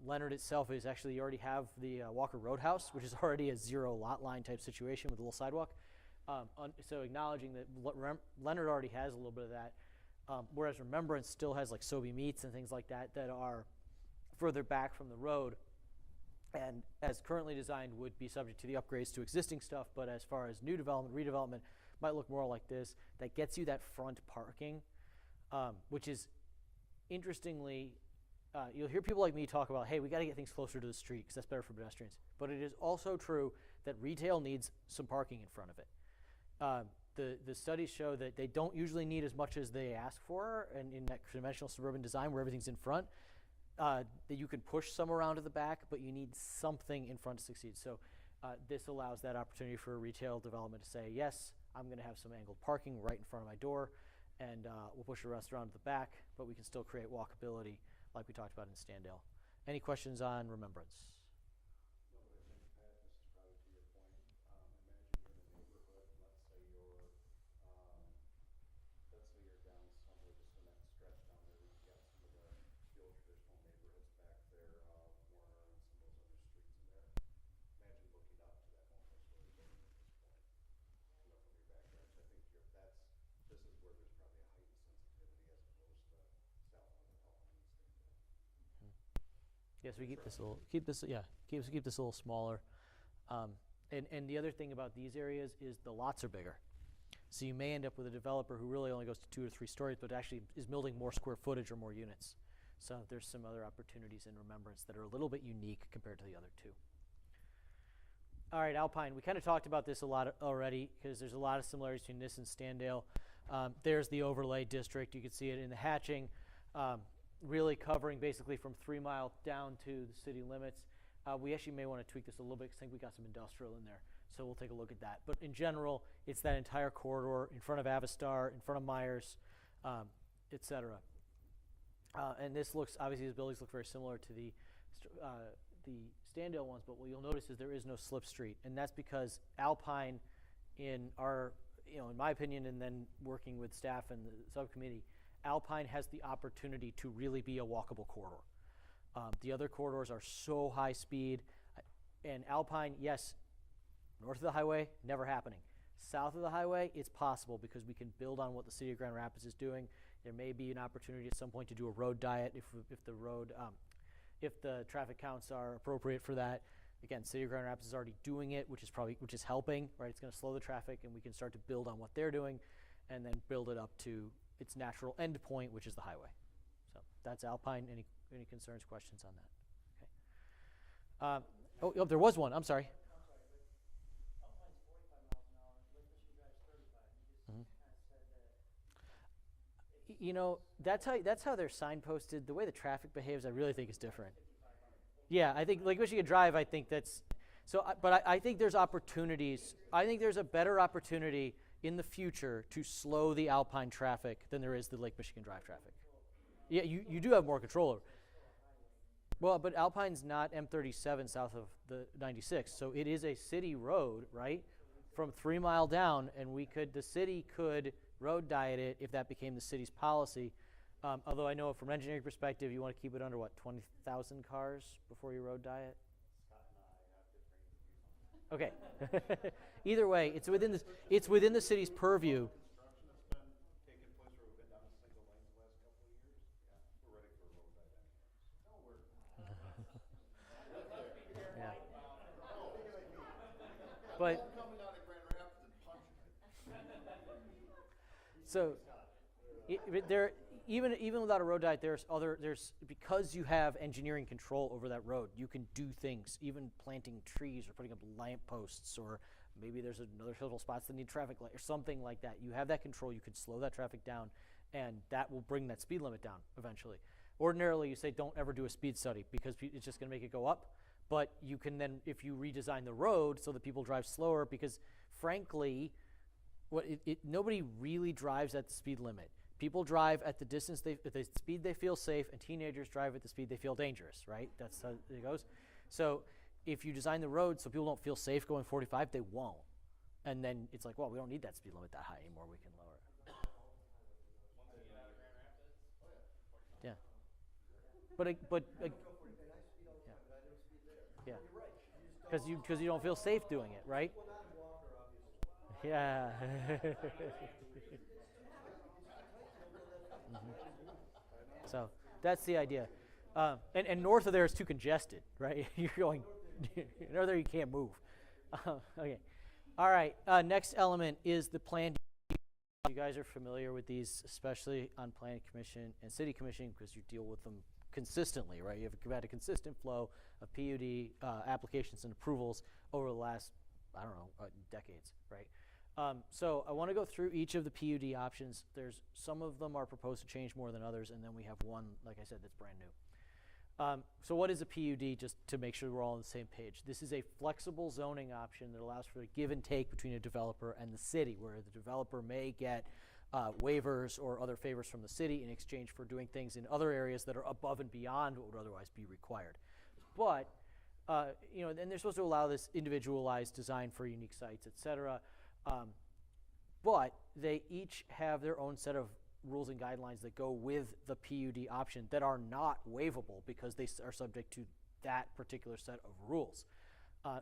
Leonard itself is actually, you already have the Walker Roadhouse, which is already a 0 lot line type situation with a little sidewalk. So acknowledging that Leonard already has a little bit of that, whereas Remembrance still has like Sobe Meats and things like that that are further back from the road, and as currently designed would be subject to the upgrades to existing stuff, but as far as new development, redevelopment, might look more like this. That gets you that front parking, which is interestingly, you'll hear people like me talk about, hey, we got to get things closer to the street because that's better for pedestrians. But it is also true that retail needs some parking in front of it. The studies show that they don't usually need as much as they ask for, and in that conventional suburban design where everything's in front, that you can push some around to the back, but you need something in front to succeed. So this allows that opportunity for a retail development to say, yes, I'm going to have some angled parking right in front of my door, and we'll push the restaurant to the back, but we can still create walkability like we talked about in Standale. Any questions on Remembrance? No, but I think, Pat, this is probably to your point. Imagine you're in a neighborhood, let's say you're down somewhere just in that stretch down there where you've got some of the old traditional neighborhoods back there, Warner and some of those other streets in there. Imagine looking up to that multi-story building at this point, from your backyard. So I think this is where there's probably a heightened sensitivity as opposed to south of the Alpine Standale. Yes, we keep this a little, keep this a little smaller. And the other thing about these areas is the lots are bigger. So you may end up with a developer who really only goes to 2 or 3 stories, but actually is building more square footage or more units. So there's some other opportunities in Remembrance that are a little bit unique compared to the other 2. All right, Alpine. We kind of talked about this a lot already because there's a lot of similarities between this and Standale. There's the overlay district. You can see it in the hatching, really covering basically from 3 Mile down to the city limits. We actually may want to tweak this a little bit because I think we got some industrial in there. So we'll take a look at that. But in general, it's that entire corridor in front of Avistar, in front of Myers, et cetera. And this looks, obviously these buildings look very similar to the Standale ones, but what you'll notice is there is no slip street. And that's because Alpine, in my opinion, and then working with staff and the subcommittee, Alpine has the opportunity to really be a walkable corridor. The other corridors are so high speed. And Alpine, yes, north of the highway, never happening. South of the highway, it's possible because we can build on what the city of Grand Rapids is doing. There may be an opportunity at some point to do a road diet if the traffic counts are appropriate for that. Again, City of Grand Rapids is already doing it, which is helping, right? It's going to slow the traffic, and we can start to build on what they're doing, and then build it up to its natural end point, which is the highway. So that's Alpine. Any concerns, questions on that? Okay. There was one. I'm sorry. I'm sorry, but Alpine's 45 miles an hour, Lake Michigan Drive's 35. You just kind of said that. You know, that's how they're signposted. The way the traffic behaves, I really think is different. Yeah, I think Lake Michigan Drive, I think that's, so, but I think there's opportunities. I think there's a better opportunity in the future to slow the Alpine traffic than there is the Lake Michigan Drive traffic. Yeah, you do have more control over. Well, but Alpine's not M37 south of the 96, so it is a city road, right? From 3 Mile down, and the city could road diet it if that became the city's policy. Although I know from an engineering perspective, you want to keep it under what, 20,000 cars before you road diet? Okay. Either way, it's within the city's purview. Construction that's been taking place where we've been down to single lanes the last couple of years, yeah, we're ready for a road diet anyway. No, we're. Yeah. But Coming down to Grand Rapids and punching it. so but there, even without a road diet, there's because you have engineering control over that road, you can do things, even planting trees or putting up lamp posts, or maybe there's another little spots that need traffic light or something like that. You have that control. You can slow that traffic down, and that will bring that speed limit down eventually. Ordinarily, you say don't ever do a speed study because it's just going to make it go up. But you can then, if you redesign the road so that people drive slower, because frankly, nobody really drives at the speed limit. People drive at the distance, at the speed they feel safe, and teenagers drive at the speed they feel dangerous, right? That's how it goes. So if you design the road so people don't feel safe going 45, they won't. And then it's like, well, we don't need that speed limit that high anymore. We can lower it. Yeah. Yeah. Because you don't feel safe doing it, right? Yeah. So that's the idea. And north of there is too congested, right? You're going, north of there you can't move. Okay. All right. Next element is the plan. You guys are familiar with these, especially on Planning Commission and City Commission, because you deal with them consistently, right? You've had a consistent flow of PUD applications and approvals over the last, I don't know, decades, right? So I want to go through each of the PUD options. Some of them are proposed to change more than others, and then we have one, like I said, that's brand new. So what is a PUD, just to make sure we're all on the same page? This is a flexible zoning option that allows for a give and take between a developer and the city, where the developer may get waivers or other favors from the city in exchange for doing things in other areas that are above and beyond what would otherwise be required. But, and they're supposed to allow this individualized design for unique sites, et cetera. But they each have their own set of rules and guidelines that go with the PUD option that are not waivable because they are subject to that particular set of rules.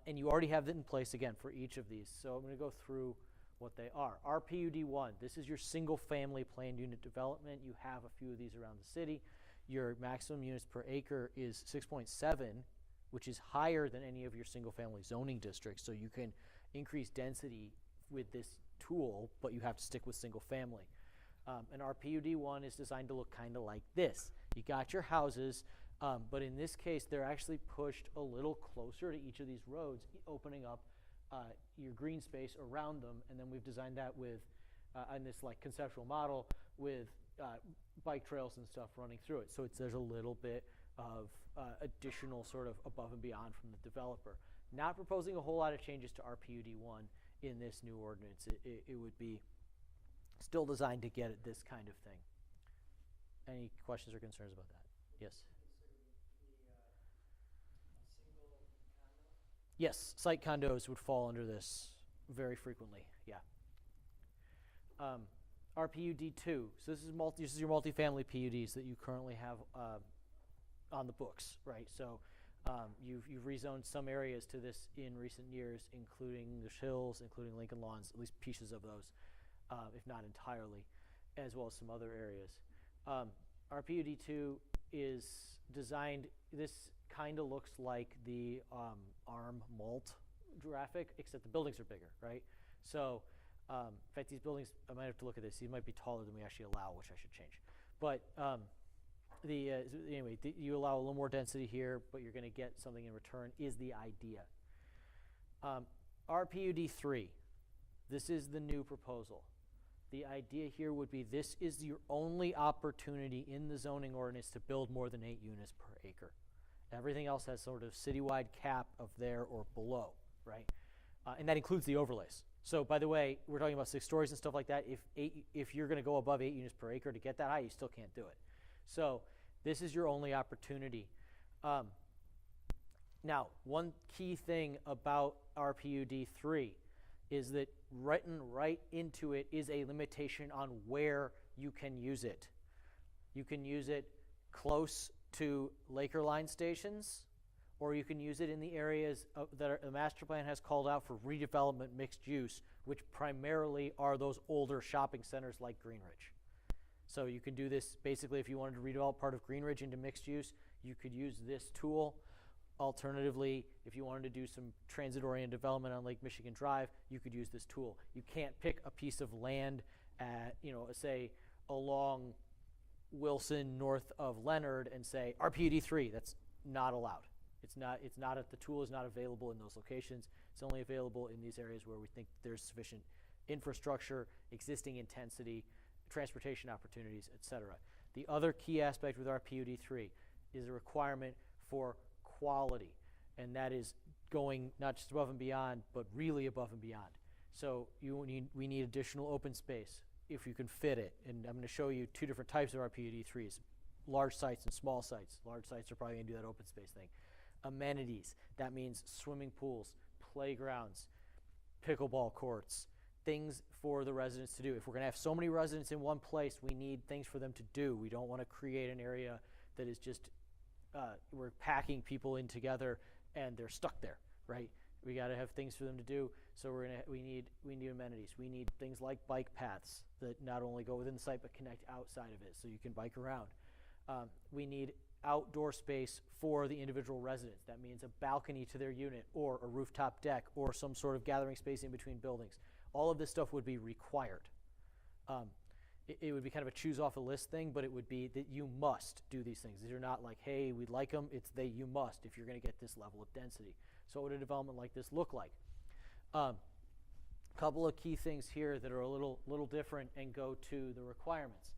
And you already have that in place, again, for each of these. So I'm going to go through what they are. RPUD 1, this is your single-family planned unit development. You have a few of these around the city. Your maximum units per acre is 6.7, which is higher than any of your single-family zoning districts. So you can increase density with this tool, but you have to stick with single family. And our PUD 1 is designed to look kind of like this. You got your houses, but in this case, they're actually pushed a little closer to each of these roads, opening up your green space around them. And then we've designed that with, on this like conceptual model, with bike trails and stuff running through it. So there's a little bit of additional sort of above and beyond from the developer. Not proposing a whole lot of changes to our PUD 1 in this new ordinance. It would be still designed to get at this kind of thing. Any questions or concerns about that? Yes. Yes, site condos would fall under this very frequently. Yeah. RPUD 2. So this is your multifamily PUDs that you currently have on the books, right? So you've rezoned some areas to this in recent years, including the Hills, including Lincoln Lawns, at least pieces of those, if not entirely, as well as some other areas. RPUD 2 is designed, this kind of looks like the ARM Malt graphic, except the buildings are bigger, right? So, in fact, these buildings, I might have to look at this. These might be taller than we actually allow, which I should change. But anyway, you allow a little more density here, but you're going to get something in return is the idea. RPUD 3, this is the new proposal. The idea here would be this is your only opportunity in the zoning ordinance to build more than 8 units per acre. Everything else has sort of citywide cap of there or below, right? And that includes the overlays. So by the way, we're talking about 6 stories and stuff like that. If you're going to go above 8 units per acre to get that high, you still can't do it. So this is your only opportunity. Now, one key thing about RPUD 3 is that written right into it is a limitation on where you can use it. You can use it close to Laker line stations, or you can use it in the areas that the master plan has called out for redevelopment mixed use, which primarily are those older shopping centers like Greenridge. So you can do this basically if you wanted to redevelop part of Greenridge into mixed use, you could use this tool. Alternatively, if you wanted to do some transit-oriented development on Lake Michigan Drive, you could use this tool. You can't pick a piece of land at, say, along Wilson north of Leonard and say RPUD 3. That's not allowed. The tool is not available in those locations. It's only available in these areas where we think there's sufficient infrastructure, existing intensity, transportation opportunities, etc. The other key aspect with RPUD 3 is a requirement for quality, and that is going not just above and beyond, but really above and beyond. So we need additional open space if you can fit it, and I'm going to show you 2 different types of RPUD 3s, large sites and small sites. Large sites are probably going to do that open space thing. Amenities, that means swimming pools, playgrounds, pickleball courts, things for the residents to do. If we're going to have so many residents in one place, we need things for them to do. We don't want to create an area that is just we're packing people in together and they're stuck there, right? We got to have things for them to do. So we need amenities. We need things like bike paths that not only go within the site but connect outside of it, so you can bike around. We need outdoor space for the individual residents. That means a balcony to their unit, or a rooftop deck, or some sort of gathering space in between buildings. All of this stuff would be required. It would be kind of a choose off a list thing, but it would be that you must do these things. These are not like, hey, we'd like them. It's you must if you're going to get this level of density. So what would a development like this look like? Couple of key things here that are a little different and go to the requirements.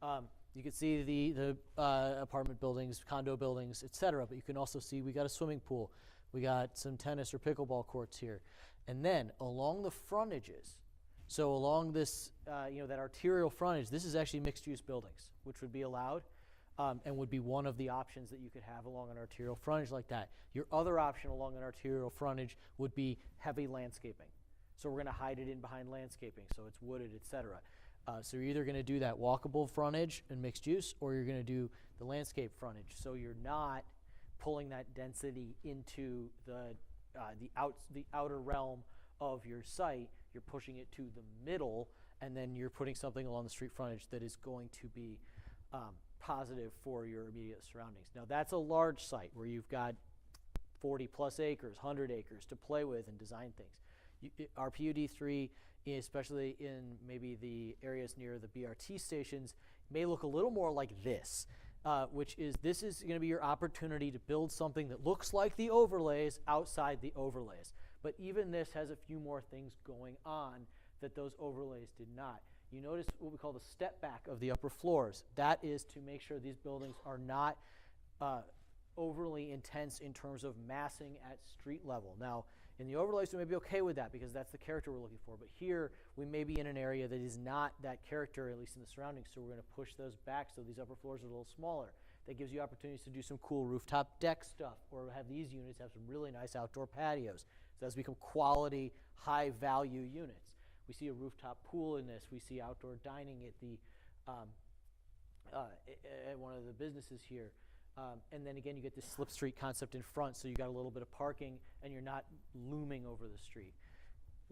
You can see the apartment buildings, condo buildings, etc. But you can also see we got a swimming pool. We got some tennis or pickleball courts here. And then along the frontages, so along this, that arterial frontage, this is actually mixed-use buildings, which would be allowed and would be one of the options that you could have along an arterial frontage like that. Your other option along an arterial frontage would be heavy landscaping. So we're going to hide it in behind landscaping, so it's wooded, etc. So you're either going to do that walkable frontage and mixed use, or you're going to do the landscape frontage. So you're not pulling that density into the outer realm of your site. You're pushing it to the middle, and then you're putting something along the street frontage that is going to be positive for your immediate surroundings. Now that's a large site where you've got 40 plus acres, 100 acres to play with and design things. RPUD 3, especially in maybe the areas near the BRT stations, may look a little more like this, this is going to be your opportunity to build something that looks like the overlays outside the overlays. But even this has a few more things going on that those overlays did not. You notice what we call the step back of the upper floors. That is to make sure these buildings are not overly intense in terms of massing at street level. Now, in the overlays, we may be okay with that because that's the character we're looking for. But here, we may be in an area that is not that character, at least in the surroundings, so we're going to push those back so these upper floors are a little smaller. That gives you opportunities to do some cool rooftop deck stuff, or have these units have some really nice outdoor patios. So those become quality, high-value units. We see a rooftop pool in this. We see outdoor dining at the at one of the businesses here. And then again, you get this slip street concept in front, so you got a little bit of parking, and you're not looming over the street.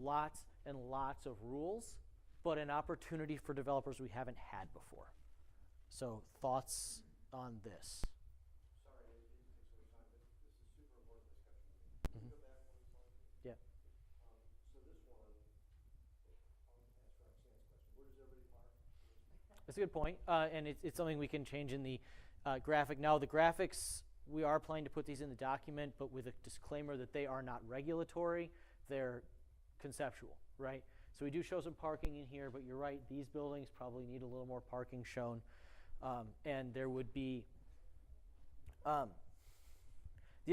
Lots and lots of rules, but an opportunity for developers we haven't had before. So thoughts on this? Sorry, it takes so much time, but this is super important discussion. Can you go back one slide? Yeah. So this one, I'll ask Roxanne's question. Where does everybody park? That's a good point, and it's something we can change in the graphic. Now, the graphics, we are planning to put these in the document, but with a disclaimer that they are not regulatory, they're conceptual, right? So we do show some parking in here, but you're right, these buildings probably need a little more parking shown. And there would be, the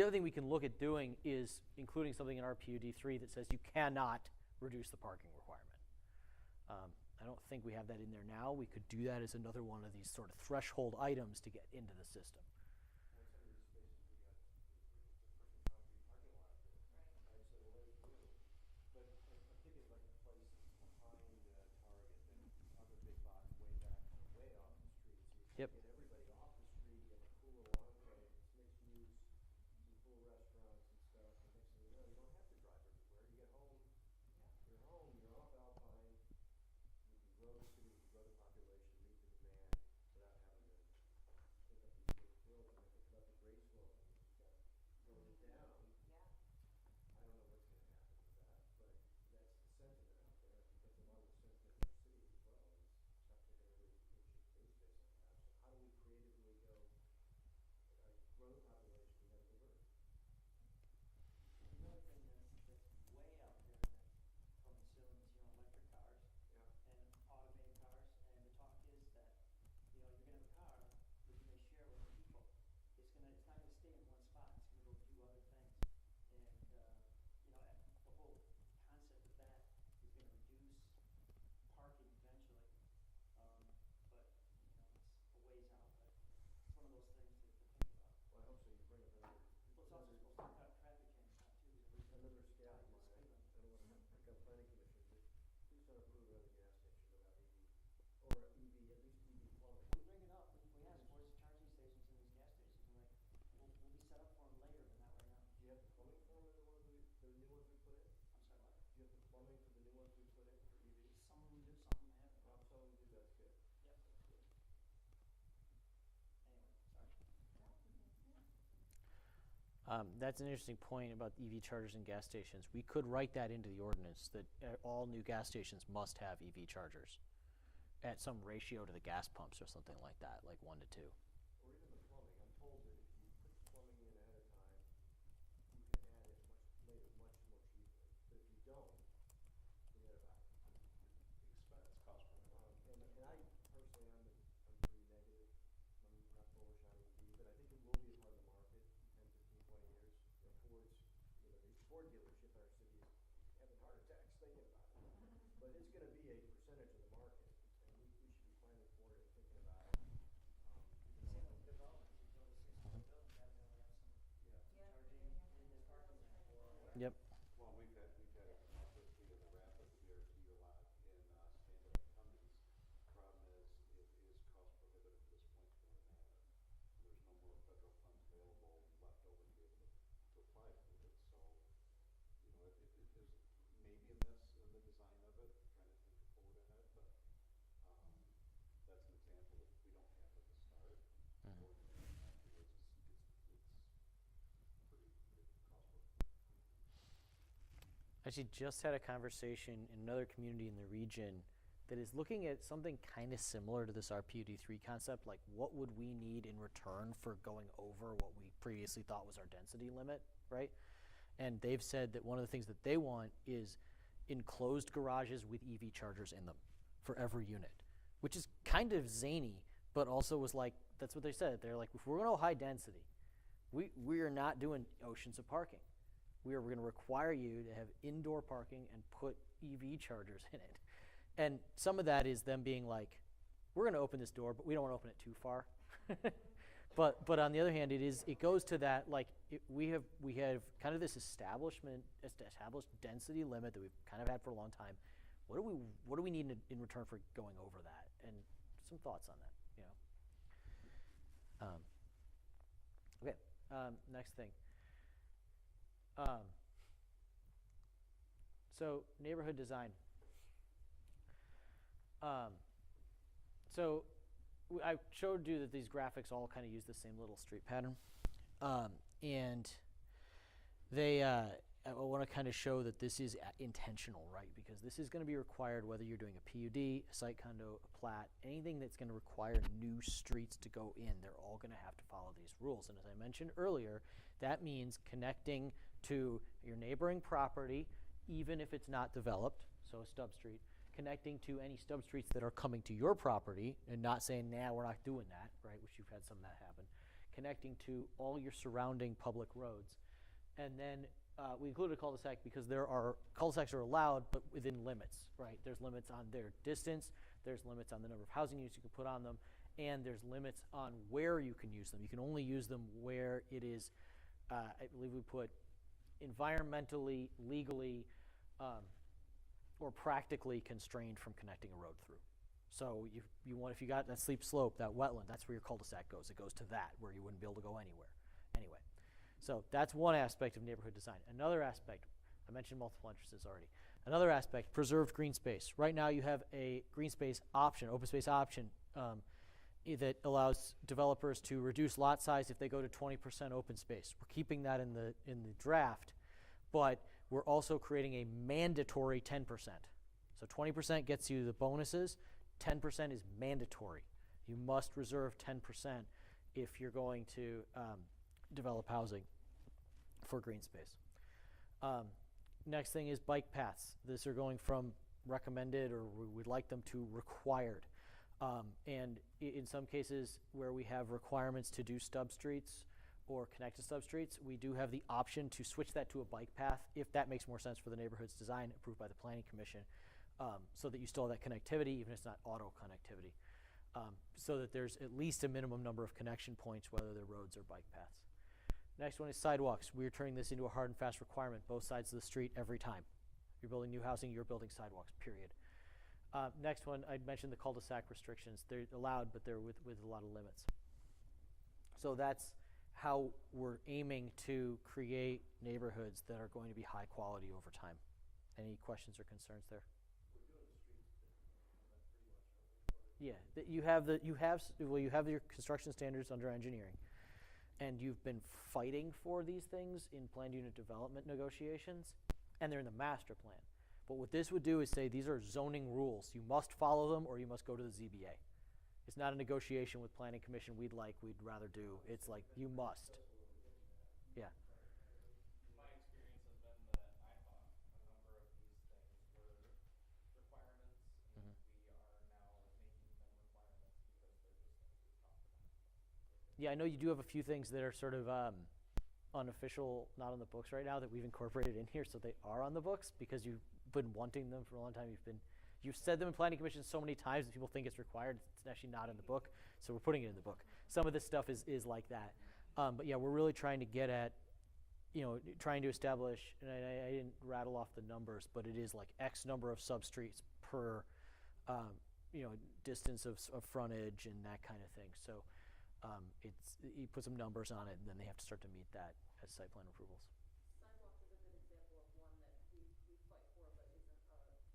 other thing we can look at doing is including something in our PUD 3 that says you cannot reduce the parking requirement. I don't think we have that in there now. We could do that as another one of these sort of threshold items to get into the system. Like some of these spaces, we got the freaking concrete parking lot there. Right, so what do you do? But I'm thinking like the place behind Target, that other big box way back, way off the street. So you Yep. can get everybody off the street, you have a cool little enclave, it's mixed use, some cool restaurants and stuff. And next thing you know, you don't have to drive everywhere. You get home, you're home, you're off Alpine. We can grow the city, we can grow the population, meet the demand without having to pick up these big buildings. I think about the grade slope, you've got going it down. I don't know what's gonna happen with that, but that's the sentiment out there. I think that's a lot of the sentiment in our city as well, is stop taking every inch of green space I have. So how do we creatively go, grow the population, we gotta convert. Another thing that's way out there that's coming soon is, electric cars Yeah. and automated cars. And the talk is that, you're gonna have a car, but you may share it with people. It's not gonna stay in one spot. It's gonna go do other things. And, the whole concept of that is gonna reduce parking eventually. But, it's a ways out, but it's one of those things to think about. Well, I hope so. You bring up another, Well, it's also supposed to cut traffic jams out too. another scale of mine. I don't wanna pick up planning commission, but please don't approve another gas station without EV, or EV, at least EV plumbing. We bring it up, we ask, where's the charging stations in these gas stations? And we'll be set up for them later, but not right now. Do you have the plumbing for them, the new ones we put in? I'm sorry, what? Do you have the plumbing for the new ones we put in for EVs? Some of them do, some of them haven't. Oh, some of them do, that's good. Yep. That's good. Anyway, sorry. That's an interesting point about EV chargers and gas stations. We could write that into the ordinance that all new gas stations must have EV chargers at some ratio to the gas pumps or something like that, like 1 to 2. Or even the plumbing. I'm told that if you put the plumbing in ahead of time, you can add it later much more cheaply. But if you don't, forget about it. Expense, cost per minute. And I personally, I'm pretty negative. I'm not bullish on EV, but I think it will be a part of the market in 10, 15, 20 years. The Ford dealership in our city is having heart attacks thinking about it. But it's gonna be a percentage of the market, and we should be planning for it and thinking about it. Same with development, you build a 6-story building, gotta be able to have some charging in the parking lot or whatever. Yep. Well, we've had it come up with the Rapid BRT a lot in stand-up Cummins. Problem is, it is cost prohibitive at this point to have it. There's no more federal funds available left over to be able to apply for it. So, it is maybe a miss in the design of it, trying to think forward ahead, but that's an example that we don't have at the start. Mhm. Or afterwards, it's pretty cost prohibitive. Actually, just had a conversation in another community in the region that is looking at something kind of similar to this RPUD 3 concept, like what would we need in return for going over what we previously thought was our density limit, right? And they've said that one of the things that they want is enclosed garages with EV chargers in them for every unit, which is kind of zany, but also was like, that's what they said. They're like, if we're going to high density, we are not doing oceans of parking. We are going to require you to have indoor parking and put EV chargers in it. And some of that is them being like, we're going to open this door, but we don't want to open it too far. But on the other hand, it goes to that, like, we have kind of this established density limit that we've kind of had for a long time. What do we need in return for going over that? And some thoughts on that, Okay, next thing. So neighborhood design. I showed you that these graphics all kind of use the same little street pattern. And they, I want to kind of show that this is intentional, right? Because this is going to be required whether you're doing a PUD, a site condo, a plat, anything that's going to require new streets to go in, they're all going to have to follow these rules. And as I mentioned earlier, that means connecting to your neighboring property, even if it's not developed. so a stub street, connecting to any stub streets that are coming to your property, and not saying, nah, we're not doing that, right, which you've had some of that happen, connecting to all your surrounding public roads. And then we included a cul-de-sac because cul-de-sacs are allowed, but within limits, right? There's limits on their distance, there's limits on the number of housing units you can put on them, and there's limits on where you can use them. You can only use them where it is, I believe we put environmentally, legally, or practically constrained from connecting a road through. So if you got that steep slope, that wetland, that's where your cul-de-sac goes. It goes to that, where you wouldn't be able to go anywhere. Anyway, so that's one aspect of neighborhood design. Another aspect, I mentioned multiple entrances already. Another aspect, preserved green space. Right now you have a green space option, open space option, that allows developers to reduce lot size if they go to 20% open space. We're keeping that in the draft, but we're also creating a mandatory 10%. So 20% gets you the bonuses, 10% is mandatory. You must reserve 10% if you're going to develop housing for green space. Next thing is bike paths. These are going from recommended, or we'd like them to required. And in some cases where we have requirements to do stub streets or connect to stub streets, we do have the option to switch that to a bike path if that makes more sense for the neighborhood's design approved by the Planning Commission, so that you still have that connectivity, even if it's not auto connectivity, so that there's at least a minimum number of connection points, whether they're roads or bike paths. Next one is sidewalks. We're turning this into a hard and fast requirement, both sides of the street every time. You're building new housing, you're building sidewalks, period. Next one, I mentioned the cul-de-sac restrictions. They're allowed, but they're with a lot of limits. So that's how we're aiming to create neighborhoods that are going to be high quality over time. Any questions or concerns there? Yeah, you have your construction standards under engineering, and you've been fighting for these things in planned unit development negotiations, and they're in the master plan. But what this would do is say these are zoning rules. You must follow them, or you must go to the ZBA. It's not a negotiation with Planning Commission we'd rather do. It's like, you must. Yeah. My experience has been that I thought a number of these things were requirements, and we are now making them requirements because they're just things we've talked about. Yeah, I know you do have a few things that are sort of unofficial, not on the books right now, that we've incorporated in here, so they are on the books because you've been wanting them for a long time. You've said them in Planning Commission so many times that people think it's required. It's actually not in the book, so we're putting it in the book. Some of this stuff is like that. But yeah, we're really trying to get at, trying to establish, and I didn't rattle off the numbers, but it is like X number of substreets per, distance of frontage and that kind of thing. So you put some numbers on it, and then they have to start to meet that as site plan approvals. Sidewalks is a good example of one that we fight for, but isn't a requirement.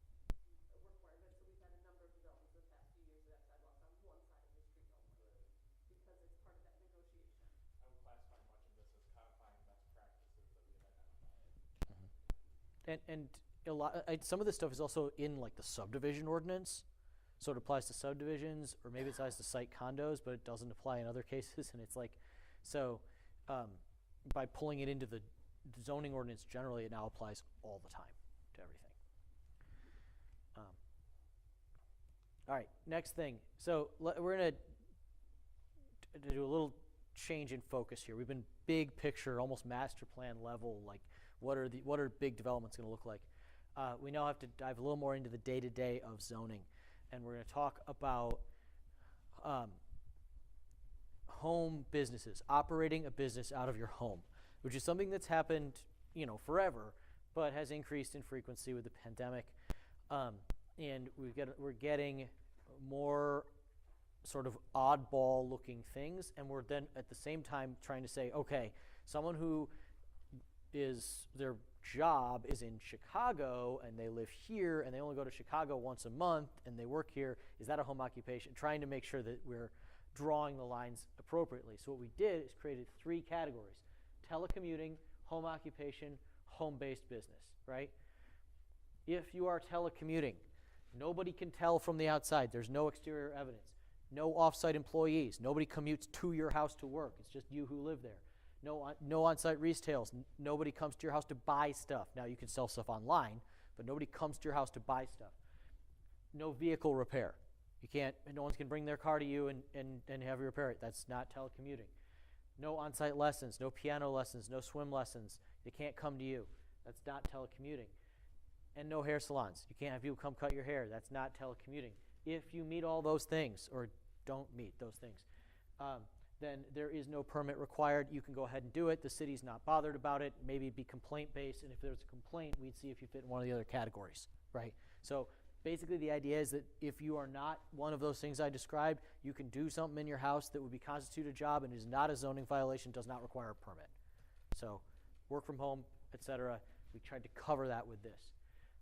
So we've had a number of developments in the past few years that have sidewalks on one side of the street only, because it's part of that negotiation. I would classify much of this as codifying best practices that we have identified. And a lot, some of this stuff is also in like the subdivision ordinance. So it applies to subdivisions, or maybe it applies to site condos, but it doesn't apply in other cases. And it's like, so by pulling it into the zoning ordinance generally, it now applies all the time to everything. All right, next thing. So we're going to do a little change in focus here. We've been big picture, almost master plan level, like what are big developments going to look like? We now have to dive a little more into the day-to-day of zoning. And we're going to talk about home businesses, operating a business out of your home, which is something that's happened, forever, but has increased in frequency with the pandemic. And we're getting more sort of oddball looking things, and we're then at the same time trying to say, okay, someone who their job is in Chicago and they live here and they only go to Chicago once a month and they work here, is that a home occupation? Trying to make sure that we're drawing the lines appropriately. So what we did is created 3 categories: telecommuting, home occupation, home-based business, right? If you are telecommuting, nobody can tell from the outside. There's no exterior evidence. No off-site employees. Nobody commutes to your house to work. It's just you who live there. No on-site retails. Nobody comes to your house to buy stuff. Now, you can sell stuff online, but nobody comes to your house to buy stuff. No vehicle repair. No one's can bring their car to you and have you repair it. That's not telecommuting. No on-site lessons, no piano lessons, no swim lessons. They can't come to you. That's not telecommuting. And no hair salons. You can't have people come cut your hair. That's not telecommuting. If you meet all those things, or don't meet those things, then there is no permit required. You can go ahead and do it. The city's not bothered about it. Maybe it'd be complaint-based, and if there's a complaint, we'd see if you fit in one of the other categories, right? So basically the idea is that if you are not one of those things I described, you can do something in your house that would be constitute a job and is not a zoning violation, does not require a permit. So work from home, etc. We tried to cover that with this.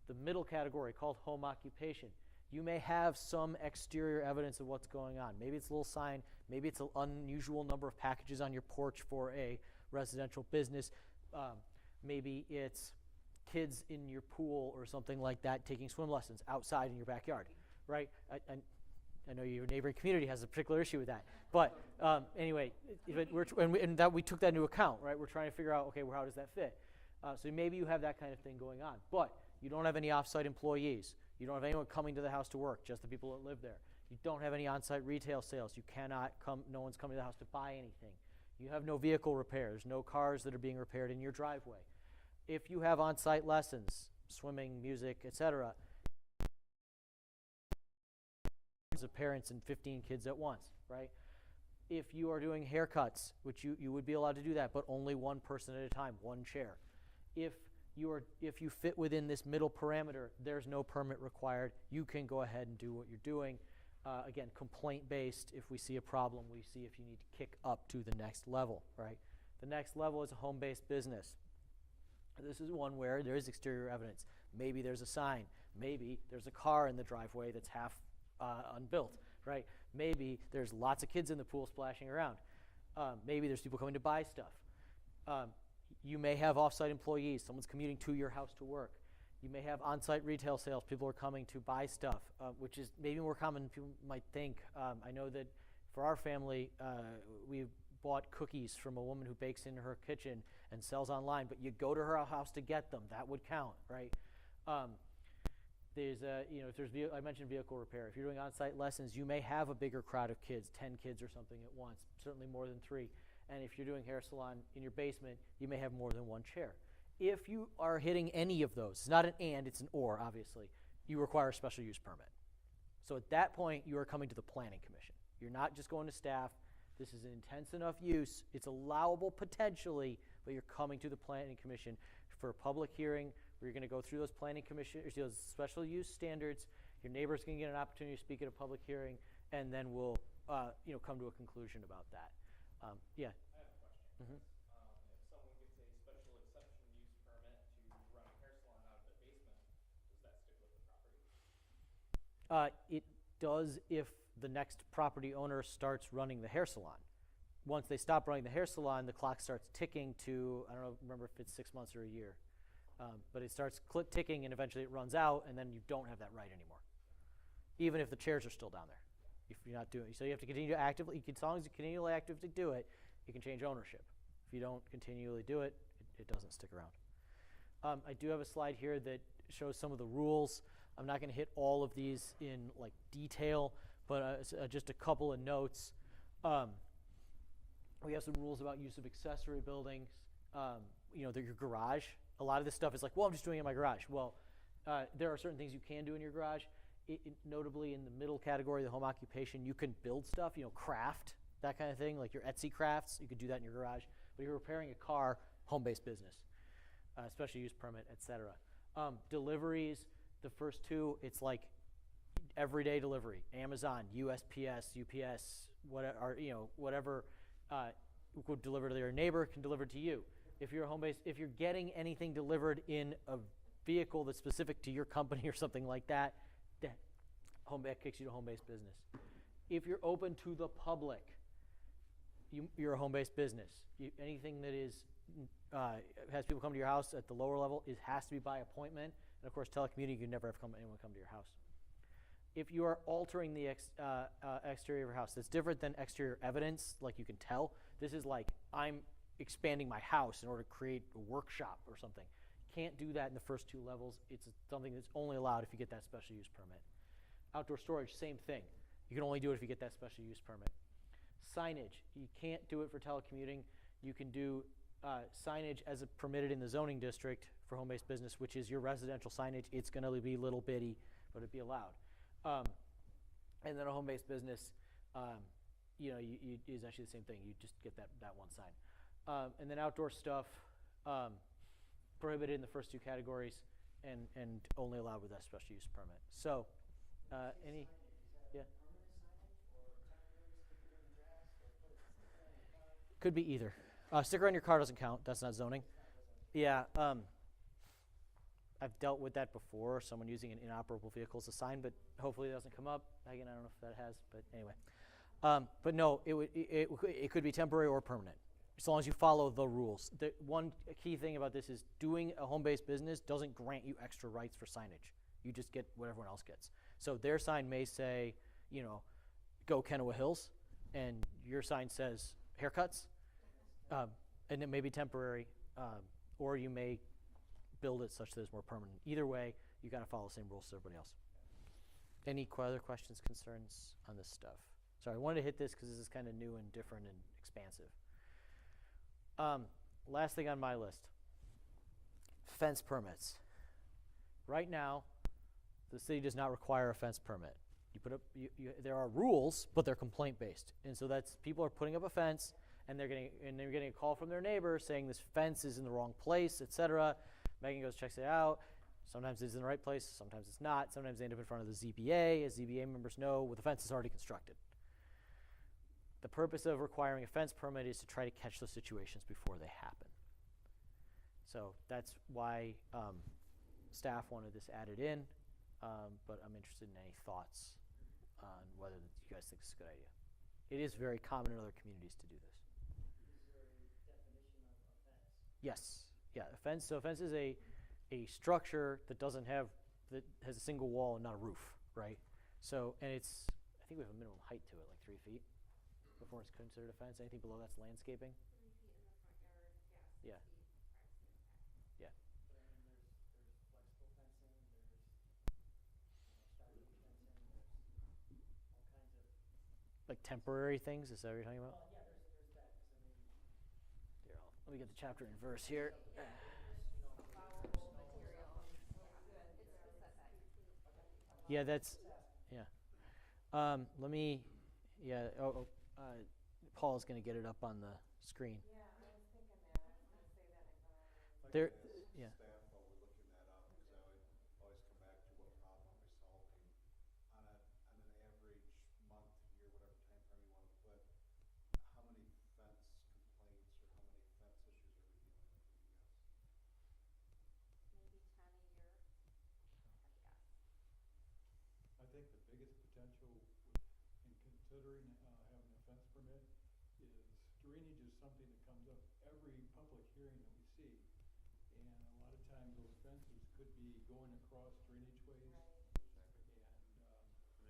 The middle category, called home occupation. You may have some exterior evidence of what's going on. Maybe it's a little sign. Maybe it's an unusual number of packages on your porch for a residential business. Maybe it's kids in your pool or something like that taking swim lessons outside in your backyard, right? I know your neighboring community has a particular issue with that. But anyway, we took that into account, right? We're trying to figure out, okay, well, how does that fit? So maybe you have that kind of thing going on. But you don't have any off-site employees. You don't have anyone coming to the house to work, just the people that live there. You don't have any on-site retail sales. You cannot come, no one's coming to the house to buy anything. You have no vehicle repairs, no cars that are being repaired in your driveway. If you have on-site lessons, swimming, music, etc., of parents and 15 kids at once, right? If you are doing haircuts, which you would be allowed to do that, but only one person at a time, one chair. If you fit within this middle parameter, there's no permit required. You can go ahead and do what you're doing. Again, complaint-based. If we see a problem, we see if you need to kick up to the next level, right? The next level is a home-based business. This is one where there is exterior evidence. Maybe there's a sign. Maybe there's a car in the driveway that's half unbuilt, right? Maybe there's lots of kids in the pool splashing around. Maybe there's people coming to buy stuff. You may have off-site employees. Someone's commuting to your house to work. You may have on-site retail sales. People are coming to buy stuff, which is maybe more common than people might think. I know that for our family, we bought cookies from a woman who bakes in her kitchen and sells online, but you go to her house to get them. That would count, right? I mentioned vehicle repair. If you're doing on-site lessons, you may have a bigger crowd of kids, 10 kids or something at once, certainly more than 3. And if you're doing hair salon in your basement, you may have more than one chair. If you are hitting any of those, it's not an and, it's an or, obviously, you require a special use permit. So at that point, you are coming to the Planning Commission. You're not just going to staff. This is an intense enough use. It's allowable potentially, but you're coming to the Planning Commission for a public hearing where you're going to go through those Planning Commission, those special use standards. Your neighbor's going to get an opportunity to speak at a public hearing, and then we'll come to a conclusion about that. Yeah. I have a question. Mm-hmm. If someone gets a special exception use permit to run a hair salon out of their basement, does that stick with the property? It does if the next property owner starts running the hair salon. Once they stop running the hair salon, the clock starts ticking to, I don't know, remember if it's 6 months or a year. But it starts ticking, and eventually it runs out, and then you don't have that right anymore, even if the chairs are still down there. If you're not doing it. So you have to continue to actively, as long as you continually actively do it, you can change ownership. If you don't continually do it, it doesn't stick around. I do have a slide here that shows some of the rules. I'm not going to hit all of these in like detail, but just a couple of notes. We have some rules about use of accessory buildings. Your garage. A lot of this stuff is like, well, I'm just doing it in my garage. Well, there are certain things you can do in your garage. Notably in the middle category, the home occupation, you can build stuff, craft, that kind of thing, like your Etsy crafts. You could do that in your garage. But if you're repairing a car, home-based business, special use permit, etc. Deliveries, the first two, it's like everyday delivery. Amazon, USPS, UPS, whatever would deliver to your neighbor can deliver to you. If you're home-based, if you're getting anything delivered in a vehicle that's specific to your company or something like that, that kicks you to home-based business. If you're open to the public, you're a home-based business. Anything that is has people come to your house at the lower level, it has to be by appointment. And of course, telecommuting, you can never have anyone come to your house. If you are altering the exterior of your house, that's different than exterior evidence, like you can tell. This is like I'm expanding my house in order to create a workshop or something. can't do that in the first 2 levels. It's something that's only allowed if you get that special use permit. Outdoor storage, same thing. You can only do it if you get that special use permit. Signage, you can't do it for telecommuting. You can do signage as permitted in the zoning district for home-based business, which is your residential signage. It's going to be little bitty, but it'd be allowed. And then a home-based business, is actually the same thing. You just get that one sign. And then outdoor stuff, prohibited in the first 2 categories, and only allowed with that special use permit. So, any, yeah. Could be either. Sticker on your car doesn't count. That's not zoning. Yeah. I've dealt with that before. Someone using an inoperable vehicle as a sign, but hopefully it doesn't come up. Again, I don't know if that has, but anyway. But no, it could be temporary or permanent, as long as you follow the rules. The one key thing about this is doing a home-based business doesn't grant you extra rights for signage. You just get what everyone else gets. So their sign may say, go Kennewa Hills, and your sign says haircuts. And it may be temporary, or you may build it such that it's more permanent. Either way, you got to follow the same rules as everybody else. Any other questions, concerns on this stuff? Sorry, I wanted to hit this because this is kind of new and different and expansive. Last thing on my list, fence permits. Right now, the city does not require a fence permit. You put up, there are rules, but they're complaint based, and so that's people are putting up a fence. And they're getting a call from their neighbor saying this fence is in the wrong place, etc. Megan goes, checks it out. Sometimes it's in the right place, sometimes it's not. Sometimes they end up in front of the ZBA. As ZBA members know, well, the fence is already constructed. The purpose of requiring a fence permit is to try to catch those situations before they happen. So that's why staff wanted this added in, but I'm interested in any thoughts on whether you guys think it's a good idea. It is very common in other communities to do this. Yes. Yeah. A fence. So a fence is a structure that has a single wall and not a roof, right? So, and I think we have a minimum height to it, like 3 feet, before it's considered a fence. Anything below that's landscaping. 3 feet in the front yard, Yeah. 6 feet privacy impact. Yeah. But I mean, there's flexible fencing, there's stockade fencing, there's all kinds of. Like temporary things. Is that what you're talking about? Well, yeah, there's that. 'Cause I mean, Here, let me get the chapter and verse here. Allowable material, it's the setback. Yeah, that's, yeah. Let me, yeah, Paul's going to get it up on the screen. Yeah, I was thinking that, I was gonna say that, and I thought There, Staff yeah. while we're looking that up, because I would always come back to what problem are we solving? On an average month, year, whatever time frame you want to put, how many fence complaints or how many fence issues are we dealing with, would you guess? maybe 10 a year, yes. I think the biggest potential in considering having a fence permit is drainage is something that comes up every public hearing that we see. And a lot of times those fences could be going across drainage ways. Right.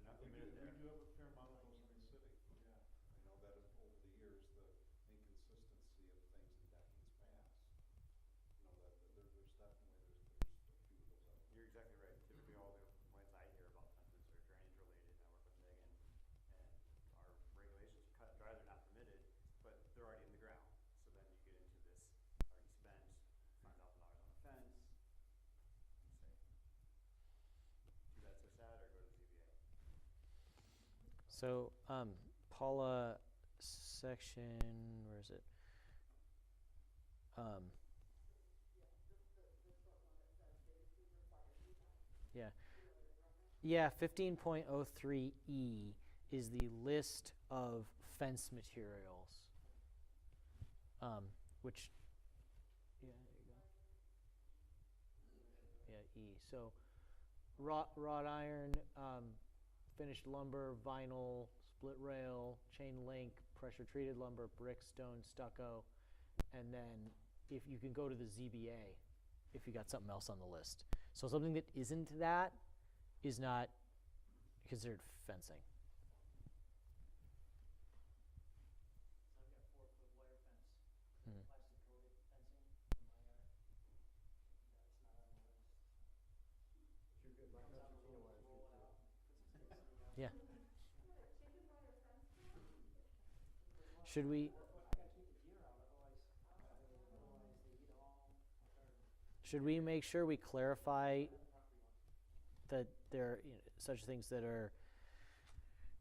And, I mean, we do have a fair amount of those in the city. yeah. I know that over the years, the inconsistency of things in decades past, there's definitely, there's a few of those out there. You're exactly right. Typically, all the complaints I hear about fences are drainage related. I work with Megan, and our regulations are cut and dry. They're not permitted, but they're already in the ground. So then you get into this, already spent $5,000 on a fence. You say, too bad, so sad, or go to the ZBA. So, Paula, section, where is it? Yeah. Yeah, 15.03E is the list of fence materials. Which, yeah, there you go. Yeah, E. So, wrought iron, finished lumber, vinyl, split rail, chain link, pressure treated lumber, brick, stone, stucco, and then if you can go to the ZBA if you got something else on the list. So something that isn't that is not considered fencing. So I've got 4-foot wire fence, Hmm. plastic coated fencing in my yard. Yeah. Should we? I gotta keep the deer out, otherwise they eat all our garden. Should we make sure we clarify Private property line. that there are such things that are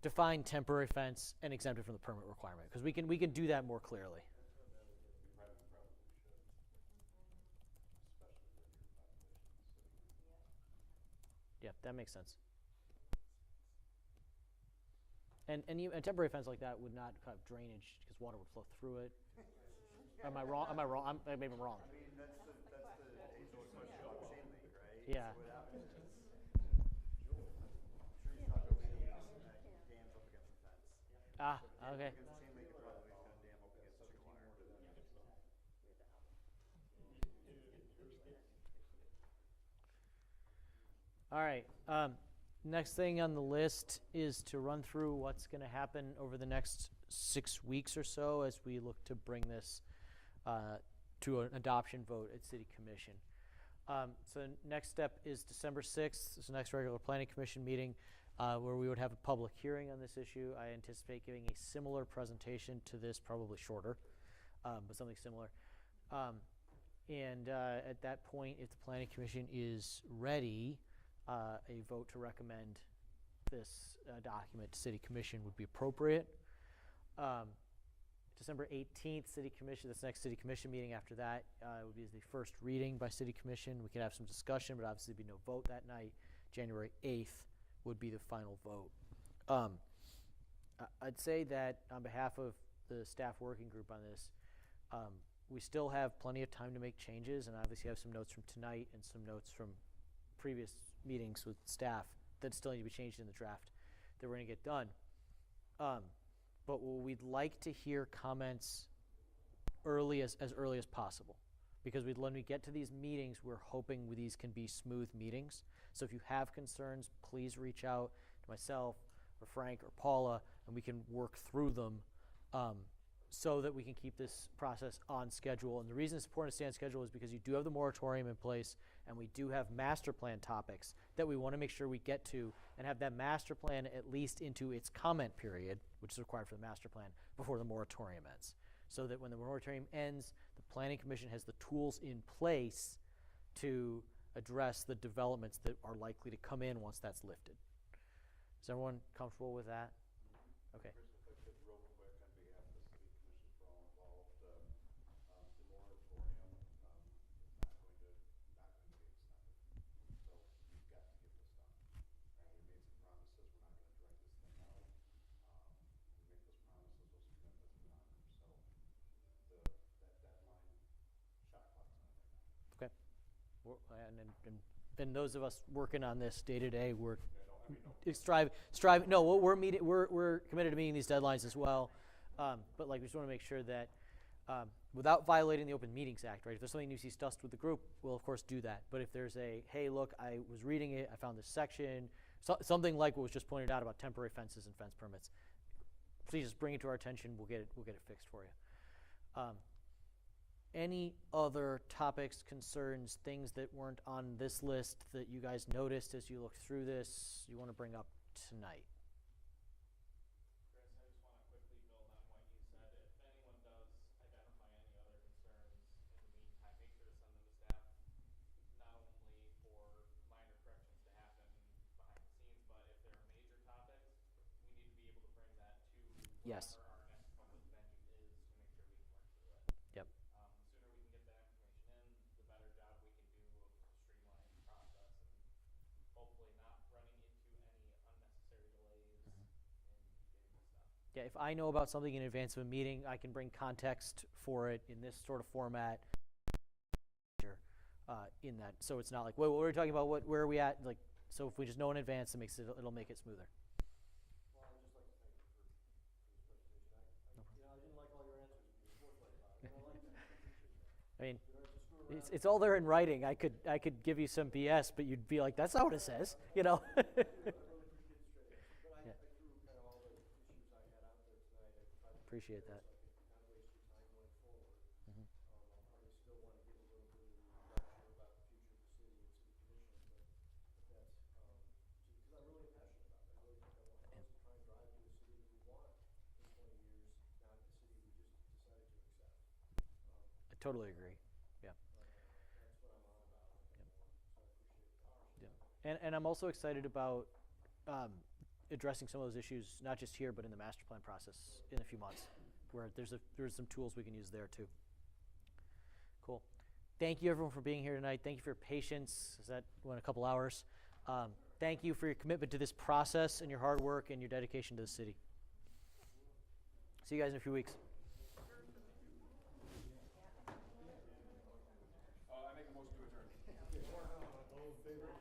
defined temporary fence and exempted from the permit requirement? Because we can do that more clearly. We probably should, especially with the deer population in the city. Yeah, that makes sense. And a temporary fence like that would not have drainage because water would flow through it. Am I wrong? Maybe I'm wrong. I mean, that's the age-old question about chain link, right? Yeah. So what happens is, trees start to lean, dams up against the fence. Ah, So okay. against the chain link, it's probably gonna dam up against the chicken wire. All right. Next thing on the list is to run through what's going to happen over the next 6 weeks or so as we look to bring this to an adoption vote at City Commission. So next step is December 6th. It's the next regular Planning Commission meeting where we would have a public hearing on this issue. I anticipate giving a similar presentation to this, probably shorter, but something similar. And at that point, if the Planning Commission is ready, a vote to recommend this document to City Commission would be appropriate. December 18th, City Commission, this next City Commission meeting after that would be the first reading by City Commission. We could have some discussion, but obviously there'd be no vote that night. January 8th would be the final vote. I'd say that on behalf of the staff working group on this, we still have plenty of time to make changes, and obviously have some notes from tonight and some notes from previous meetings with staff that still need to be changed in the draft that we're going to get done. But we'd like to hear comments as early as possible, because when we get to these meetings, we're hoping these can be smooth meetings. So if you have concerns, please reach out to myself or Frank or Paula, and we can work through them so that we can keep this process on schedule. And the reason it's important to stay on schedule is because you do have the moratorium in place, and we do have master plan topics that we want to make sure we get to and have that master plan at least into its comment period, which is required for the master plan, before the moratorium ends. So that when the moratorium ends, the Planning Commission has the tools in place to address the developments that are likely to come in once that's lifted. Is everyone comfortable with that? Okay. Chris, if I could real quick on behalf of the city commission for all involved, the moratorium is not going to be extended. So you've got to get this done. And we made some promises, we're not gonna drag this thing out. We make those promises, those commitments, we honor them. So that deadline, shot clock's on right now. Okay. And those of us working on this day to day, we're strive. No, we're committed to meeting these deadlines as well. But like, we just want to make sure that without violating the Open Meetings Act, right? If there's something needs to be discussed with the group, we'll of course do that. But if there's hey, look, I was reading it, I found this section, something like what was just pointed out about temporary fences and fence permits, please just bring it to our attention. We'll get it fixed for you. Any other topics, concerns, things that weren't on this list that you guys noticed as you look through this you want to bring up tonight? Chris, I just want to quickly build on what you said. If anyone does identify any other concerns in the meantime, make sure to send them to staff, not only for minor corrections to happen behind the scenes, but if there are major topics, we need to be able to bring that to Yes. whatever our next public venue is to make sure we can work through it. Yep. The sooner we can get that information in, the better job we can do of streamlining the process and hopefully not running into any unnecessary delays in getting this done. Yeah, if I know about something in advance of a meeting, I can bring context for it in this sort of format in that. So it's not like, what are we talking about? Where are we at? Like, so if we just know in advance, it'll make it smoother. Well, I'd just like to thank you for this presentation. I didn't like all your answers, but you're forthright about it, and I like that. I appreciate that. I mean, You don't have to screw around. it's all there in writing. I could give you some BS, but you'd be like, that's not what it says, you know. I really appreciate the straight answer, but I Yeah. threw kind of all the issues I had out there tonight. I tried to be Appreciate fair, that. so I could kind of waste your time going forward. Mhm. I'll probably still want to give a little bit of the introduction about the future of the city and city commission, but that's, because I'm really passionate about it. I really think I want to Totally agree. Yeah. That's what I'm on about, so I appreciate the conversation. Yeah. And I'm also excited about addressing some of those issues, not just here, but in the master plan process in a few months, where there's some tools we can use there too. Cool. Thank you everyone for being here tonight. Thank you for your patience. That went a couple hours. Thank you for your commitment to this process and your hard work and your dedication to the city. See you guys in a few weeks. I make a motion to adjourn. All in favor?